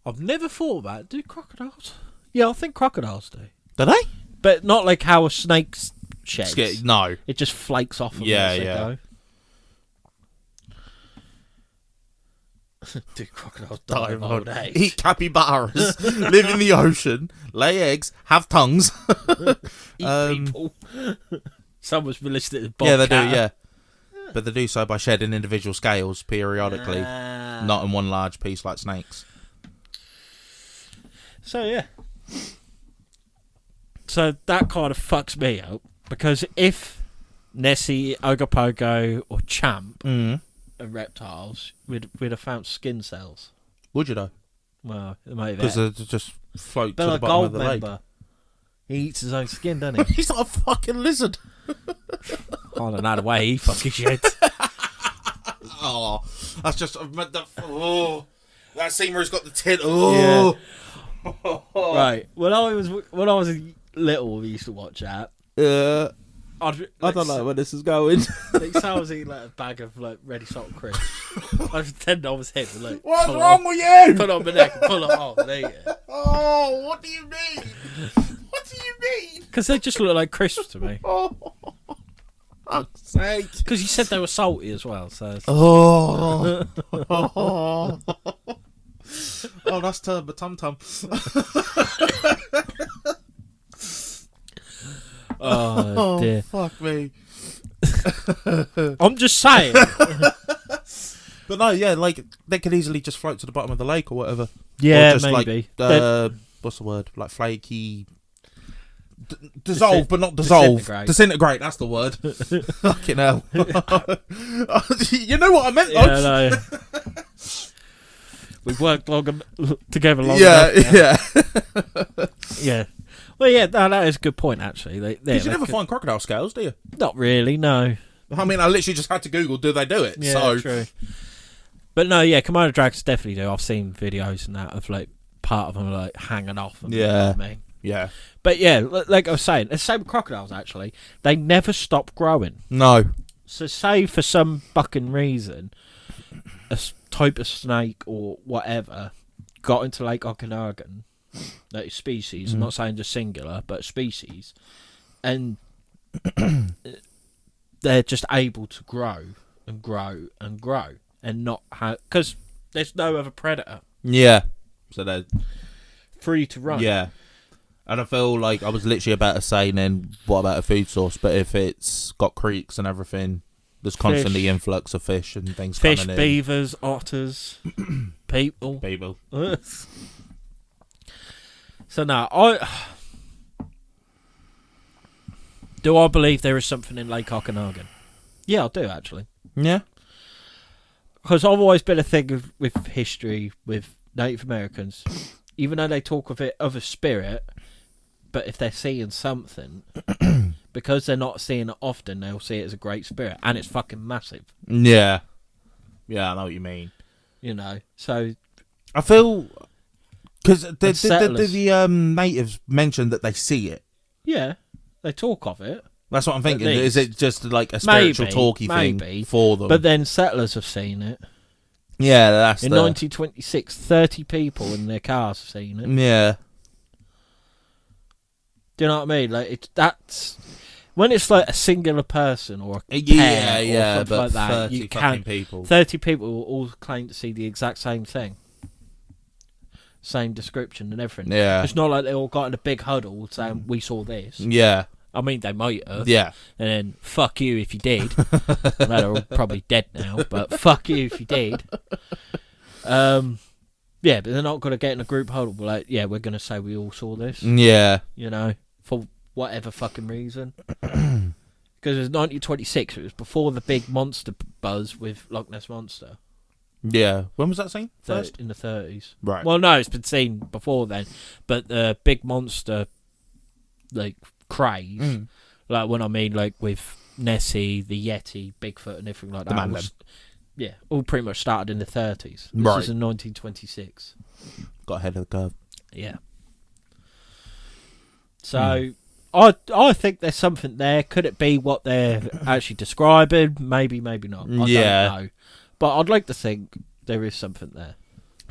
I've never thought about it. Do crocodiles? Yeah, I think crocodiles do.
Do they?
But not like how a snake sheds.
No.
It just flakes off and
Yeah,
lets it
yeah.
go. Do crocodiles die of old age?
Eat capybaras, live in the ocean, lay eggs, have tongues.
Eat people. Some was listed as bobcat.
Yeah, they do, yeah. But they do so by shedding individual scales periodically, not in one large piece like snakes.
So, yeah. So that kind of fucks me out, because if Nessie, Ogopogo, or Champ are reptiles, we'd have found skin cells.
Would you though?
Well, it might be.
Because they just float
but
to the bottom of the lake.
He eats his own skin, doesn't he?
He's not a fucking lizard.
I don't know the way he fucking shit.
Oh, that's just that scene where he's got the tin. Oh,
yeah. Right. When I was little, we used to watch that.
I don't know where this is going.
Like, so I was eating like a bag of like ready salt crisps. I pretended I was him. Like,
what's wrong with you?
Put it on my neck and pull it off and eat it.
Oh, what do you mean? What do you mean?
Because they just look like crisps to me.
Oh, fuck's sake.
Because you said they were salty as well, so.
Oh. Oh, that's Turbo Tum Tum.
Oh dear.
Fuck me.
I'm just saying.
But no, yeah, like they could easily just float to the bottom of the lake or whatever.
Yeah,
or just,
maybe.
Like, what's the word? Like flaky. Dissolve, but not dissolve. Disintegrate, that's the word. Fucking hell. You know what I meant, though.
Yeah, no. We've worked together long enough.
Yeah.
Yeah. Well, yeah, no, that is a good point, actually.
Because you never find crocodile scales, do you?
Not really, no.
I mean, I literally just had to Google, do they do it?
Yeah,
so.
True. But no, yeah, Komodo dragons definitely do. I've seen videos and that of, like, part of them, like, hanging off. And
yeah.
Me.
Yeah.
But yeah, like I was saying, the same with crocodiles, actually. They never stop growing.
No.
So say for some fucking reason, a type of snake or whatever got into Lake Okanagan, that is species, I'm not saying just singular, but species, and they're just able to grow and grow and grow and not have... Because there's no other predator.
Yeah. So they're...
free to run.
Yeah. And I feel like I was literally about to say then, what about a food source? But if it's got creeks and everything, there's constantly influx of fish and things coming in.
Fish, beavers, otters, people. So now, do I believe there is something in Lake Okanagan? Yeah, I do, actually.
Yeah.
Because I've always been a thing with history with Native Americans. Even though they talk of it of a spirit, but if they're seeing something, because they're not seeing it often, they'll see it as a great spirit, and it's fucking massive.
Yeah. Yeah, I know what you mean.
You know, so...
I feel... Because the natives mentioned that they see it.
Yeah, they talk of it.
That's what I'm thinking. Is it just like a spiritual talky thing for them?
But then settlers have seen it.
Yeah, that's
in 1926, 30 people in their cars have seen it.
Yeah.
Do you know what I mean? Like that's when it's like a singular person or a pair or something like that.
30 fucking people.
30 people will all claim to see the exact same thing, same description and everything.
Yeah.
It's not like they all got in a big huddle saying we saw this.
Yeah.
I mean, they might have.
Yeah.
And then, fuck you if you did. Well, they're all probably dead now, but fuck you if you did. Yeah, but they're not going to get in a group huddle. Like, yeah, we're going to say we all saw this.
Yeah.
You know, for whatever fucking reason. Because it was 1926. It was before the big monster buzz with Loch Ness Monster.
Yeah. When was that seen? First?
In the 30s.
Right.
Well, no, it's been seen before then. But the big monster, like... craze, like when I mean like with Nessie, the Yeti, Bigfoot, and everything like that. Yeah, all pretty much started in the 30s. This was in 1926.
Got ahead of the curve.
Yeah. So I think there's something there. Could it be what they're actually describing? Maybe, maybe not. I don't know. But I'd like to think there is something there.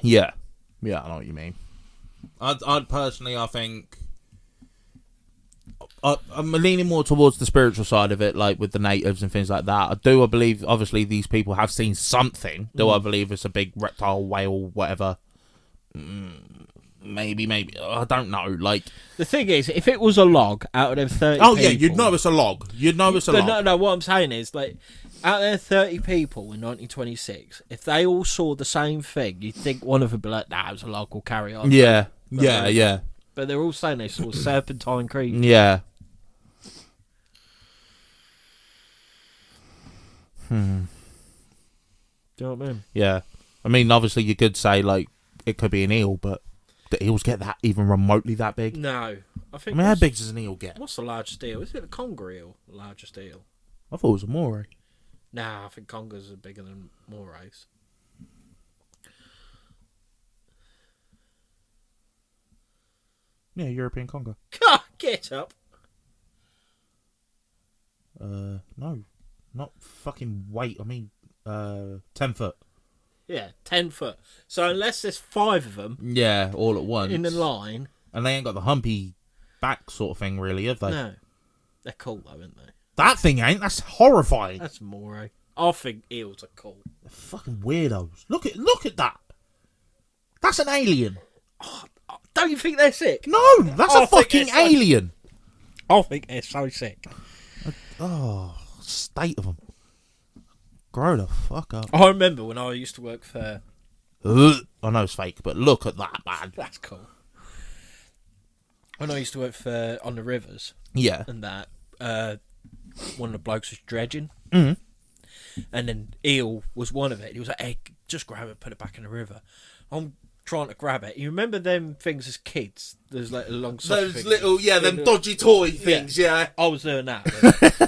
Yeah. Yeah, I know what you mean. I'd personally, I think... I'm leaning more towards the spiritual side of it, like with the natives and things like that. I believe, obviously, these people have seen something. I believe it's a big reptile, whale, whatever? Maybe. I don't know. Like,
the thing is, if it was a log out of them 30
oh,
people...
yeah, you'd know it's a log. But
no, what I'm saying is, like, out of them 30 people in 1926, if they all saw the same thing, you'd think one of them would be like, nah, it was a log, we'll carry on.
Yeah.
But they're all saying they saw serpentine creatures.
Yeah.
Do you know what I mean?
Yeah. I mean, obviously, you could say, like, it could be an eel, but do eels get that even remotely that big?
No.
I mean, how big does an eel get?
What's the largest eel? Is it the conger eel, the largest eel?
I thought it was a moray.
Nah, I think congers are bigger than morays.
Yeah, European conger.
Get up.
No. Not fucking weight. I mean, 10 foot.
Yeah, 10 foot. So unless there's 5 of them...
Yeah, all at once.
In a line...
And they ain't got the humpy back sort of thing, really, have they?
No. They're cool, though, aren't they?
That thing ain't. That's horrifying.
That's moray. I think eels are cool.
They're fucking weirdos. Look at that. That's an alien.
Oh, don't you think they're sick?
No, that's a fucking alien.
I think they're so sick.
Oh, state of them. Grow the fuck up.
I remember when I used to work for...
I know it's fake, but look at that, man.
That's cool. When I used to work for on the rivers...
Yeah.
And that, one of the blokes was dredging.
Mm-hmm.
And then eel was one of it. He was like, hey, just grab it, put it back in the river. I'm trying to grab it. You remember them things as kids? There's like a long...
Those little, them dodgy toy things, yeah.
I was doing that.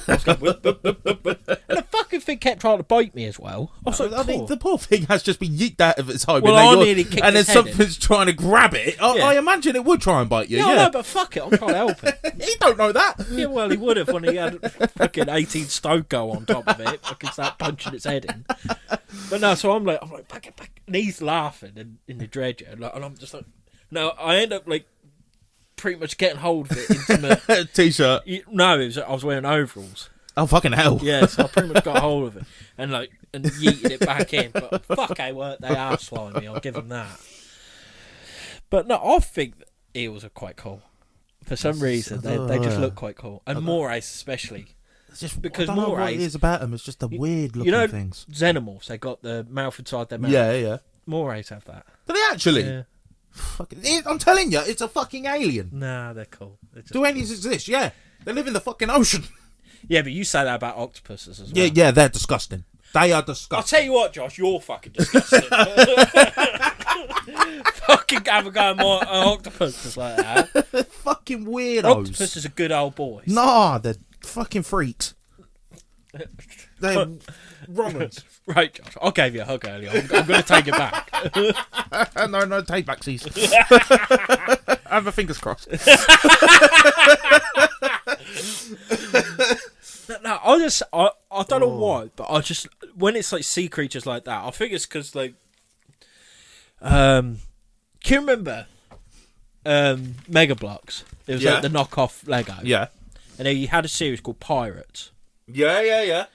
I was going, whip, whip, whip, whip, whip. And the fucking thing kept trying to bite me as well. I was like,
I mean, the poor thing has just been yeeked out of its home.
Well, I nearly kicked
and then
his head
something's trying to grab it. I imagine it would try and bite you,
yeah. No, but fuck it. I'm trying to help him.
He don't know that.
Yeah, well, he would have when he had fucking 18 Stoko on top of it. Fucking start punching its head in. But no, so I'm like, back. And he's laughing in the dredger. And I'm just like... No, I end up, like, pretty much getting hold of it into my...
T-shirt?
No, I was wearing overalls.
Oh, fucking hell.
Yeah, so I pretty much got hold of it. And yeeted it back in. But fuck, they are slimy. I'll give them that. But no, I think that eels are quite cool. For some reason, they just look quite cool. And morays especially.
It's just
because
I don't know what it is about them. It's just the weird looking things.
Xenomorphs, they got the mouth inside their mouth.
Yeah.
Morays have that.
Do they actually?
Yeah.
I'm telling you, it's a fucking alien.
Nah, they're cool.
Do aliens exist? Yeah. They live in the fucking ocean.
Yeah, but you say that about octopuses as well.
Yeah, they're disgusting. They are disgusting.
I'll tell you what, Josh, you're fucking disgusting. Fucking have a go at my octopuses like that.
Fucking weirdos.
Octopuses are good old boys.
Nah, they're fucking freaks. They're Romans.
Right, Josh, I gave you a hug earlier. I'm going to take it back.
No, take backsies. I have my fingers crossed.
No, I don't know why, but I just, when it's like sea creatures like that, I think it's because like, can you remember Mega Bloks? It was like the knockoff Lego.
Yeah.
And then you had a series called Pirates.
Yeah.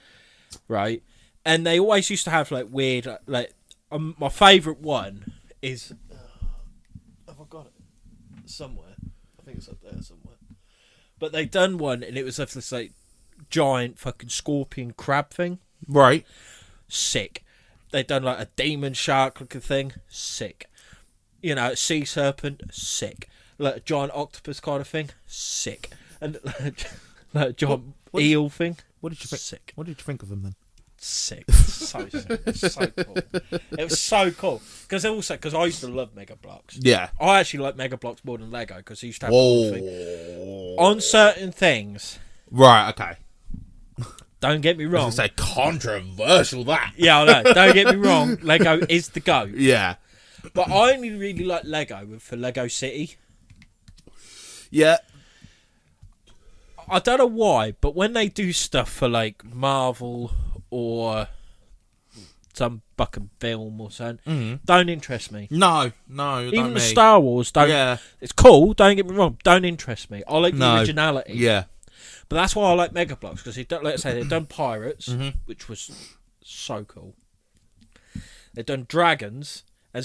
Right? And they always used to have like weird, like my favourite one is, have I got it somewhere? I think it's up there somewhere. But they done one and it was of this like giant fucking scorpion crab thing.
Right.
Sick. They done like a demon shark looking thing. Sick. You know, sea serpent. Sick. Like a giant octopus kind of thing. Sick. And like a giant eel thing.
What did you think?
Sick.
What did you think of them then?
Sick. So sick. So cool. It was so cool. Because I used to love Mega Bloks.
Yeah.
I actually like Mega Bloks more than Lego because he used to have the thing. On certain things.
Right, okay.
Don't get me wrong.
I was going to say controversial that.
Yeah, I know. Don't get me wrong. Lego is the GOAT.
Yeah.
But I only really like Lego for Lego City.
Yeah.
I don't know why, but when they do stuff for like Marvel or some fucking film or something. Don't interest me.
No,
even the Star Wars don't. Yeah. It's cool. Don't get me wrong. Don't interest me. I like the originality.
Yeah,
but that's why I like Mega Bloks, because let's say they've done Pirates, which was so cool. They've done Dragons, and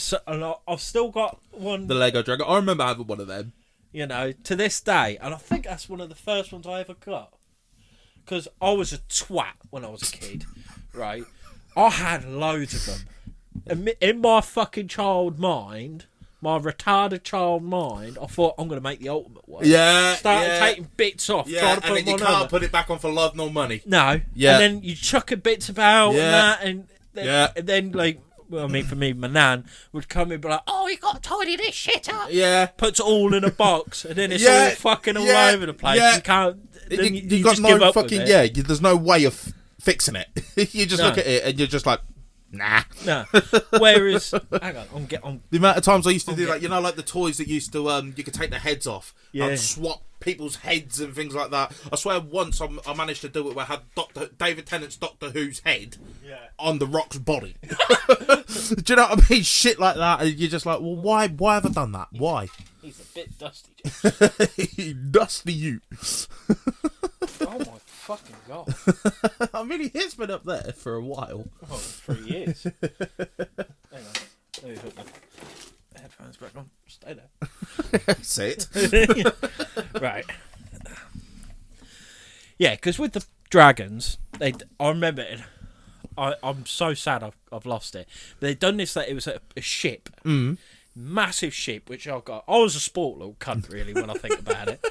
I've still got one.
The Lego Dragon. I remember having one of them.
You know, to this day, and I think that's one of the first ones I ever got. Because I was a twat when I was a kid, right? I had loads of them. In my fucking child mind, my retarded child mind, I thought, I'm going to make the ultimate one.
Yeah.
Started taking bits off.
Yeah, and then you can't put it back on for love nor money.
No. Yeah. And then you chucking bits about and then like... Well, I mean, for me, my nan would come in and be like, "Oh, you got to tidy this shit up."
Yeah.
Puts it all in a box, and then it's all fucking all over the place. You can't. Then you got just
no
give up
fucking
with it.
there's no way of fixing it. You just look at it and you're just like, nah.
Whereas, hang on,
the amount of times I used to do like the toys that used to you could take the heads off and swap people's heads and things like that. I swear once I managed to do it where I had David Tennant's Doctor Who's head on the Rock's body. Do you know what I mean? Shit like that, and you're just like, well, why have I done that? Why?
He's a bit dusty.
Dusty you.
Oh my fucking god!
I mean, he's been up there for a while.
Oh, 3 years. Hang on. Let me put the headphones back on. Stay there.
Say it.
Right. Yeah, because with the dragons, I remember it. I'm so sad I've lost it. But they'd done this, that it was a ship. Massive ship, which I was a sport little cunt, really, when I think about it.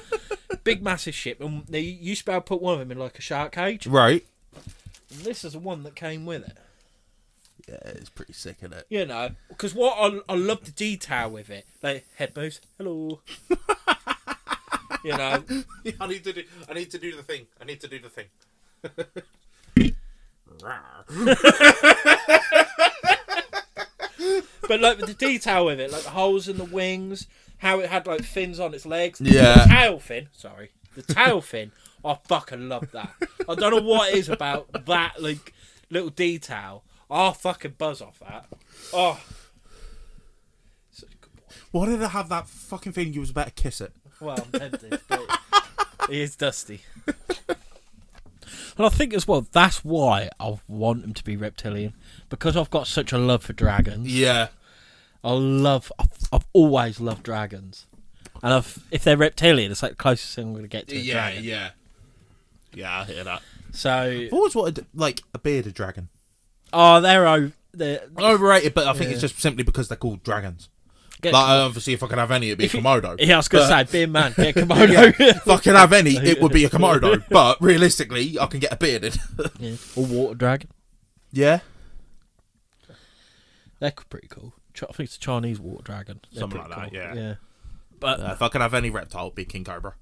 Big, massive ship. And they used to be able to put one of them in like a shark cage.
Right.
And this is the one that came with it.
Yeah, it's pretty sick, isn't it?
You know, because what I love the detail with it. Like, head moves. Hello. You know.
I need to do the thing. I need to do the thing.
But like with the detail with it, like the holes in the wings, how it had like fins on its legs.
Yeah.
The tail fin. Sorry. The tail fin. I fucking love that. I don't know what it is about that like little detail. I fucking buzz off that. Oh. Such a good boy.
Why did I have that fucking feeling you was about to kiss it?
Well, I'm tempted, but he is dusty. And I think as well, that's why I want him to be reptilian. Because I've got such a love for dragons.
Yeah.
I've always loved dragons. And if they're reptilian, it's like the closest thing I'm going to get to a dragon.
Yeah, I hear that.
So
I've always wanted, like, a bearded dragon.
Oh, they're
overrated, but I think it's just simply because they're called dragons. Like, obviously, if I could have any, it'd be a Komodo.
Yeah, I was going to say, be a man, be a Komodo.
If I could have any, it would be a Komodo. But realistically, I can get a bearded.
Yeah. Or water dragon.
Yeah.
They're pretty cool. I think it's a Chinese water dragon.
Something like that,
cool.
yeah.
But
if I could have any reptile, it'd be King Cobra.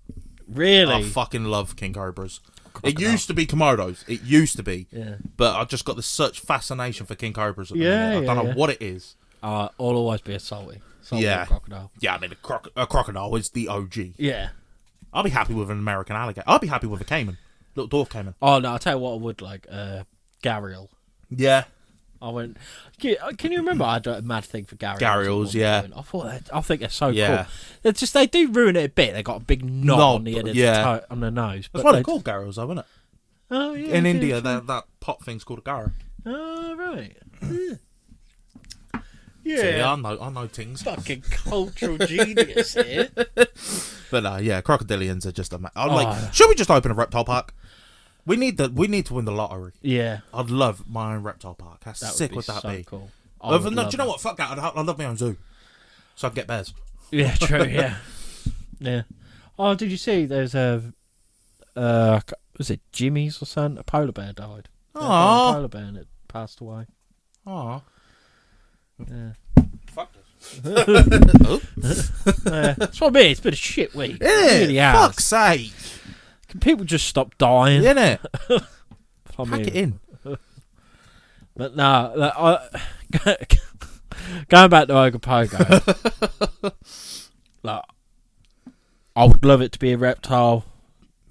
Really?
I fucking love King Cobras. It used to be Komodos. It used to be.
Yeah.
But I've just got such fascination for King Cobras at the minute. I don't know what it is.
I'll always be a salty crocodile.
Yeah, I mean, a crocodile is the OG.
Yeah.
I'll be happy with an American alligator. I'll be happy with a caiman. Little dwarf caiman.
Oh, no, I'll tell you what I would like. Gharial.
Yeah.
Can you remember I had a mad thing for Gharials?
Gharials, yeah.
I think they're so cool. They're just, they do ruin it a bit. They got a big knot on the end of the on their nose.
That's what they're called, Gharials, though, isn't it?
Oh, yeah.
In India, that pot thing's called a Gara.
Oh, right.
Yeah. See, I know things.
Fucking cultural genius here.
But crocodilians are just should we just open a reptile park? We need to win the lottery.
Yeah.
I'd love my own reptile park. How sick would that be?
Cool.
Do you know what? Fuck that. I'd love my own zoo. So I can get bears.
Yeah, true, yeah. Yeah. Oh, did you see there's was it Jimmy's or something? A polar bear died.
Oh.
A polar bear and it passed away.
Oh.
Yeah.
Fuck this.
That's what I mean. It's been a shit week.
It really has. Fuck's sake.
Can people just stop dying?
Innit? Pack it in.
But no, going back to Ogopogo, I would love it to be a reptile.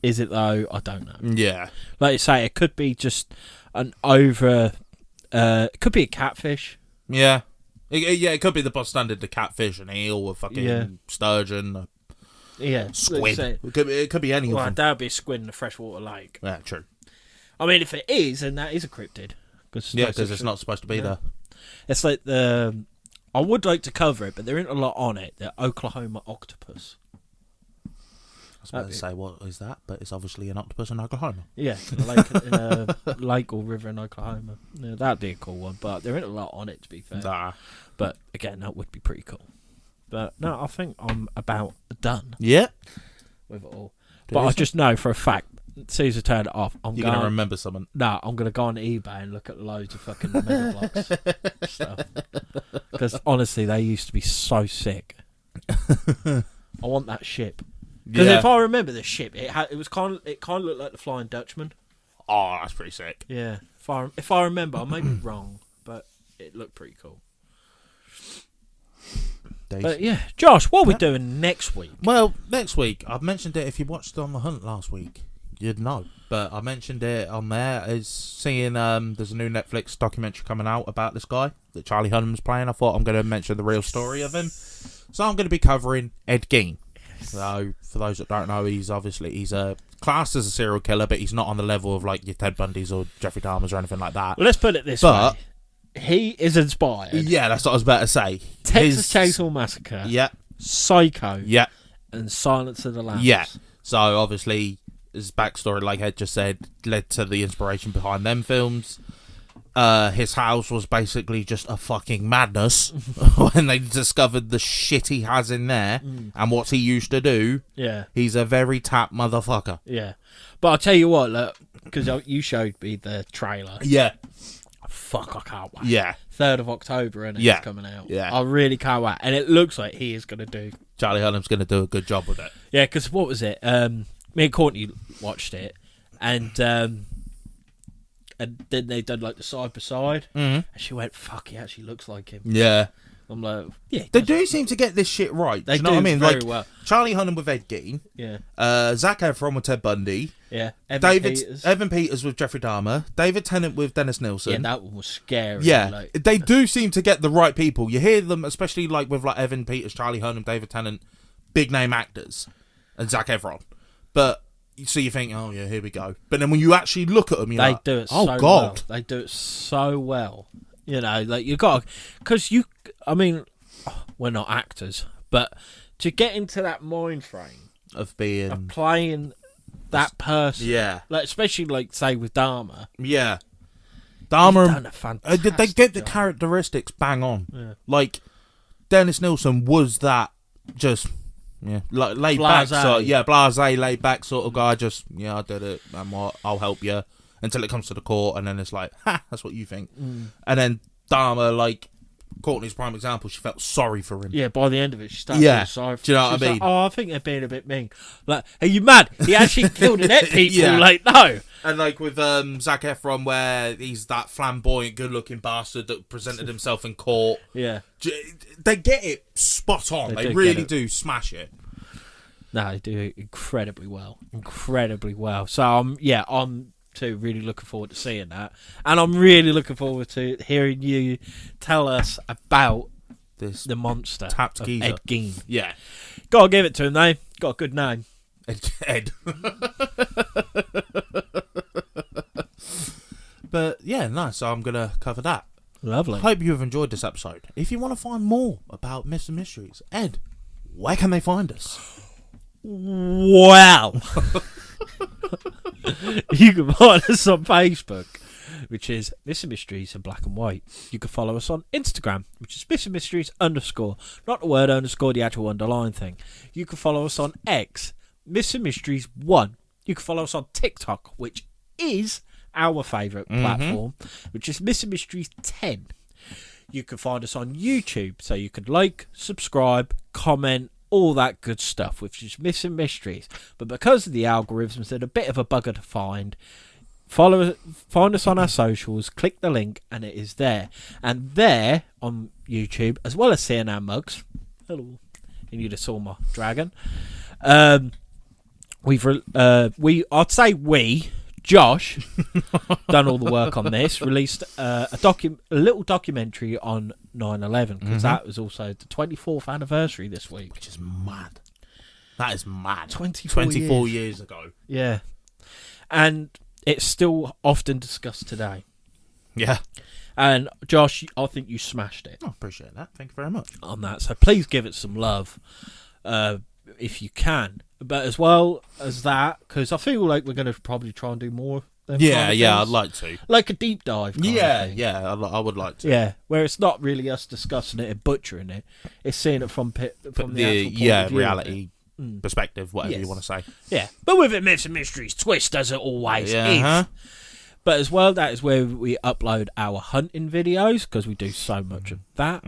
Is it though? I don't know.
Yeah.
Like you say, it could be just an over It could be a catfish.
Yeah. It could be the standard, the catfish, an eel, a fucking sturgeon, squid. It could be any of them.
That would be a squid in a freshwater lake.
Yeah, true.
I mean, if it is, then that is a cryptid.
Because it's not supposed to be there.
It's like I would like to cover it, but there isn't a lot on it. The Oklahoma octopus.
I was about to say, what is that? But it's obviously an octopus in Oklahoma.
Yeah, in a lake or river in Oklahoma. Yeah, that'd be a cool one, but there isn't a lot on it, to be fair.
Nah.
But again, that would be pretty cool. But no, I think I'm about done.
Yeah.
With it all. But I just know for a fact, as soon as I turn it off,
You're going to remember something.
No, I'm going to go on eBay and look at loads of fucking Mega Bloks stuff. Because honestly, they used to be so sick. I want that ship. Because if I remember the ship, it kind of looked like the Flying Dutchman.
Oh, that's pretty sick.
Yeah. If I remember, I may be wrong, but it looked pretty cool. But yeah, Josh, what are we doing next week?
Well, next week, I've mentioned it. If you watched On the Hunt last week, you'd know. But I mentioned it on there. Is seeing there's a new Netflix documentary coming out about this guy that Charlie Hunnam's playing. I thought I'm going to mention the real story of him. So I'm going to be covering Ed Gein. So for those that don't know, he's classed as a serial killer, but he's not on the level of like your Ted Bundys or Jeffrey Dahmers or anything like that.
Well, let's put it this way. He is inspired.
Yeah, that's what I was about to say.
Texas Chainsaw Massacre.
Yeah.
Psycho.
Yeah.
And Silence of the Lambs.
Yeah. So obviously his backstory, like Ed just said, led to the inspiration behind them films. His house was basically just a fucking madness when they discovered the shit he has in there and what he used to do.
Yeah.
He's a very tap motherfucker.
Yeah. But I'll tell you what, look, because you showed me the trailer.
Yeah.
Fuck, I can't wait.
Yeah.
3rd of October, and it's coming out.
Yeah.
I really can't wait. And it looks like he is going to do.
Charlie Hunnam's going to do a good job with it.
Yeah, because what was it? Me and Courtney watched it, and then they done like the side by side, and she went, "Fuck, he actually looks like him."
Yeah.
I'm like, yeah.
They do seem to get this shit right.
They
do you know what I mean?
Very
like
well.
Charlie Hunnam with Ed Gein.
Yeah.
Zac Efron with Ted Bundy.
Yeah.
Evan Peters with Jeffrey Dahmer. David Tennant with Dennis Nilsson.
Yeah, that one was scary.
Yeah.
Like.
They do seem to get the right people. You hear them, especially like with like Evan Peters, Charlie Hunnam, David Tennant, big name actors, and Zac Efron. But so you think, oh yeah, here we go. But then when you actually look at them, you're like,
do it
oh
so
god,
well. They do it so well. You know, like you got, because I mean, we're not actors, but to get into that mind frame
of
playing that person,
yeah,
like especially like say with Dahmer,
yeah, Dahmer,
done a fantastic
they get the
job.
characteristics bang on.
Yeah.
Like Dennis Nilsson was that just. Yeah, like laid
Blasé.
back, blasé, laid back sort of guy. Just I did it, and what I'll help you until it comes to the court, and then it's like, ha, that's what you think. And then Dahmer, like Courtney's prime example, she felt sorry for him.
Yeah, by the end of it, she started feeling sorry for him.
Do you know what I mean?
Like, oh, I think they're being a bit mean. Like, are you mad? He actually killed and ate people. Yeah. Like, no.
And like with Zac Efron, where he's that flamboyant, good-looking bastard that presented himself in court.
Yeah.
They get it spot on. They really do smash it.
No, they do incredibly well. Incredibly well. So, I'm too really looking forward to seeing that. And I'm really looking forward to hearing you tell us about the monster
tapped geezer.
Ed Gein.
Yeah.
Gotta give it to him, though. Got a good name.
Ed. But yeah, nice. So I'm going to cover that.
Lovely.
Hope you've enjoyed this episode. If you want to find more about Mr. Mysteries, Ed, where can they find us?
Wow. You can find us on Facebook, which is Mr. Mysteries in black and white. You can follow us on Instagram, which is Mr. Mysteries _ not the word underscore, the actual underline thing. You can follow us on X, Mr. Mysteries 1. You can follow us on TikTok, which is our favourite platform, which is Mr. Mysteries 10. You can find us on YouTube, so you can like, subscribe, comment, all that good stuff, which is Missing Mysteries. But because of the algorithms, they're a bit of a bugger to find. Find us on our socials, click the link, and it is there. And there on YouTube, as well as seeing our mugs. Hello, and you just saw my dragon. I'd say Josh, done all the work on this, released a little documentary on 9/11, because that was also the 24th anniversary this week.
Which is mad. That is mad.
24
years ago.
Yeah. And it's still often discussed today.
Yeah.
And Josh, I think you smashed it.
I appreciate that. Thank you very much.
On that. So please give it some love if you can. But as well as that, because I feel like we're going to probably try and do more.
Yeah, I'd like to.
Like a deep dive.
I would like to.
Yeah, where it's not really us discussing it and butchering it. It's seeing it from the actual point of view
reality perspective, whatever you want to say.
Yeah, but with a Myths and Mysteries twist, as it always is. But as well, that is where we upload our hunting videos, because we do so much of that.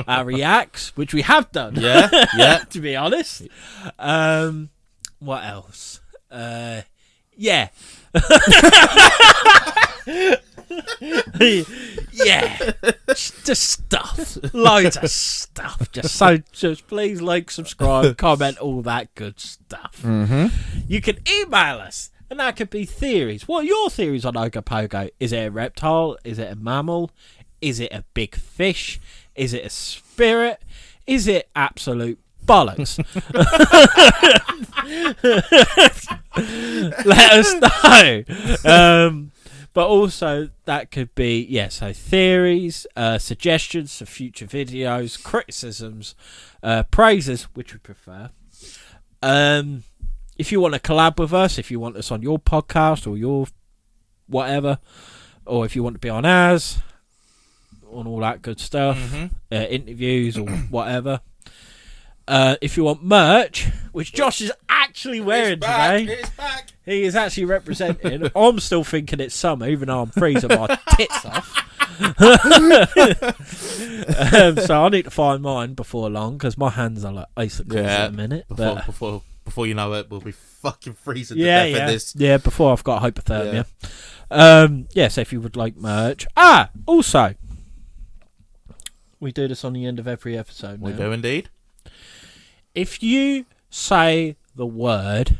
Our reacts, which we have done.
Yeah.
To be honest. What else? Yeah. Yeah. Just stuff. Loads of stuff. Just please like, subscribe, comment, all that good stuff. You can email us. And that could be theories. What are your theories on Ogopogo? Is it a reptile? Is it a mammal? Is it a big fish? Is it a spirit? Is it absolute bollocks? Let us know. But also, that could be, so theories, suggestions for future videos, criticisms, praises, which we prefer. If you want to collab with us, if you want us on your podcast or your whatever, or if you want to be on ours, on all that good stuff, interviews or whatever. If you want merch, which Josh is actually wearing today.
It's back.
He is actually representing. I'm still thinking it's summer, even though I'm freezing my tits off. So I need to find mine before long, because my hands are like icicles at the minute.
Before you know it, we'll be fucking freezing to death in this.
Yeah, before I've got hypothermia. So if you would like merch. Also, we do this on the end of every episode now.
We do indeed.
If you say the word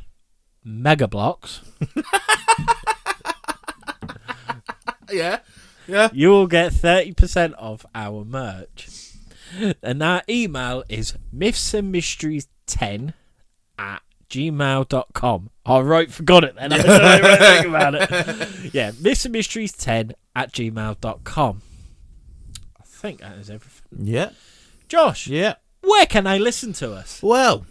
Mega Blocks,
yeah,
you will get 30% off our merch. And our email is mythsandmysteries10@gmail.com. I forgot it then. I didn't think about it. Yeah, mythsandmysteries10@gmail.com. I think that is everything.
Yeah.
Josh.
Yeah.
Where can they listen to us?
Well,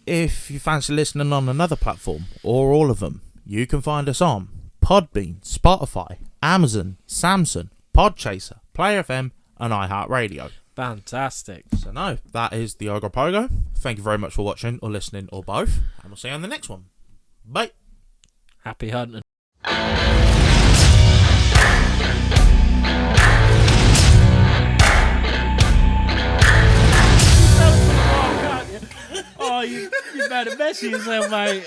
if you fancy listening on another platform, or all of them, you can find us on Podbean, Spotify, Amazon, Samsung, Podchaser, Player FM, and iHeartRadio.
Fantastic.
So no, that is the Ogopogo. Thank you very much for watching or listening, or both, and we'll see you on the next one. Bye.
Happy hunting. Oh, you made a mess of yourself, mate.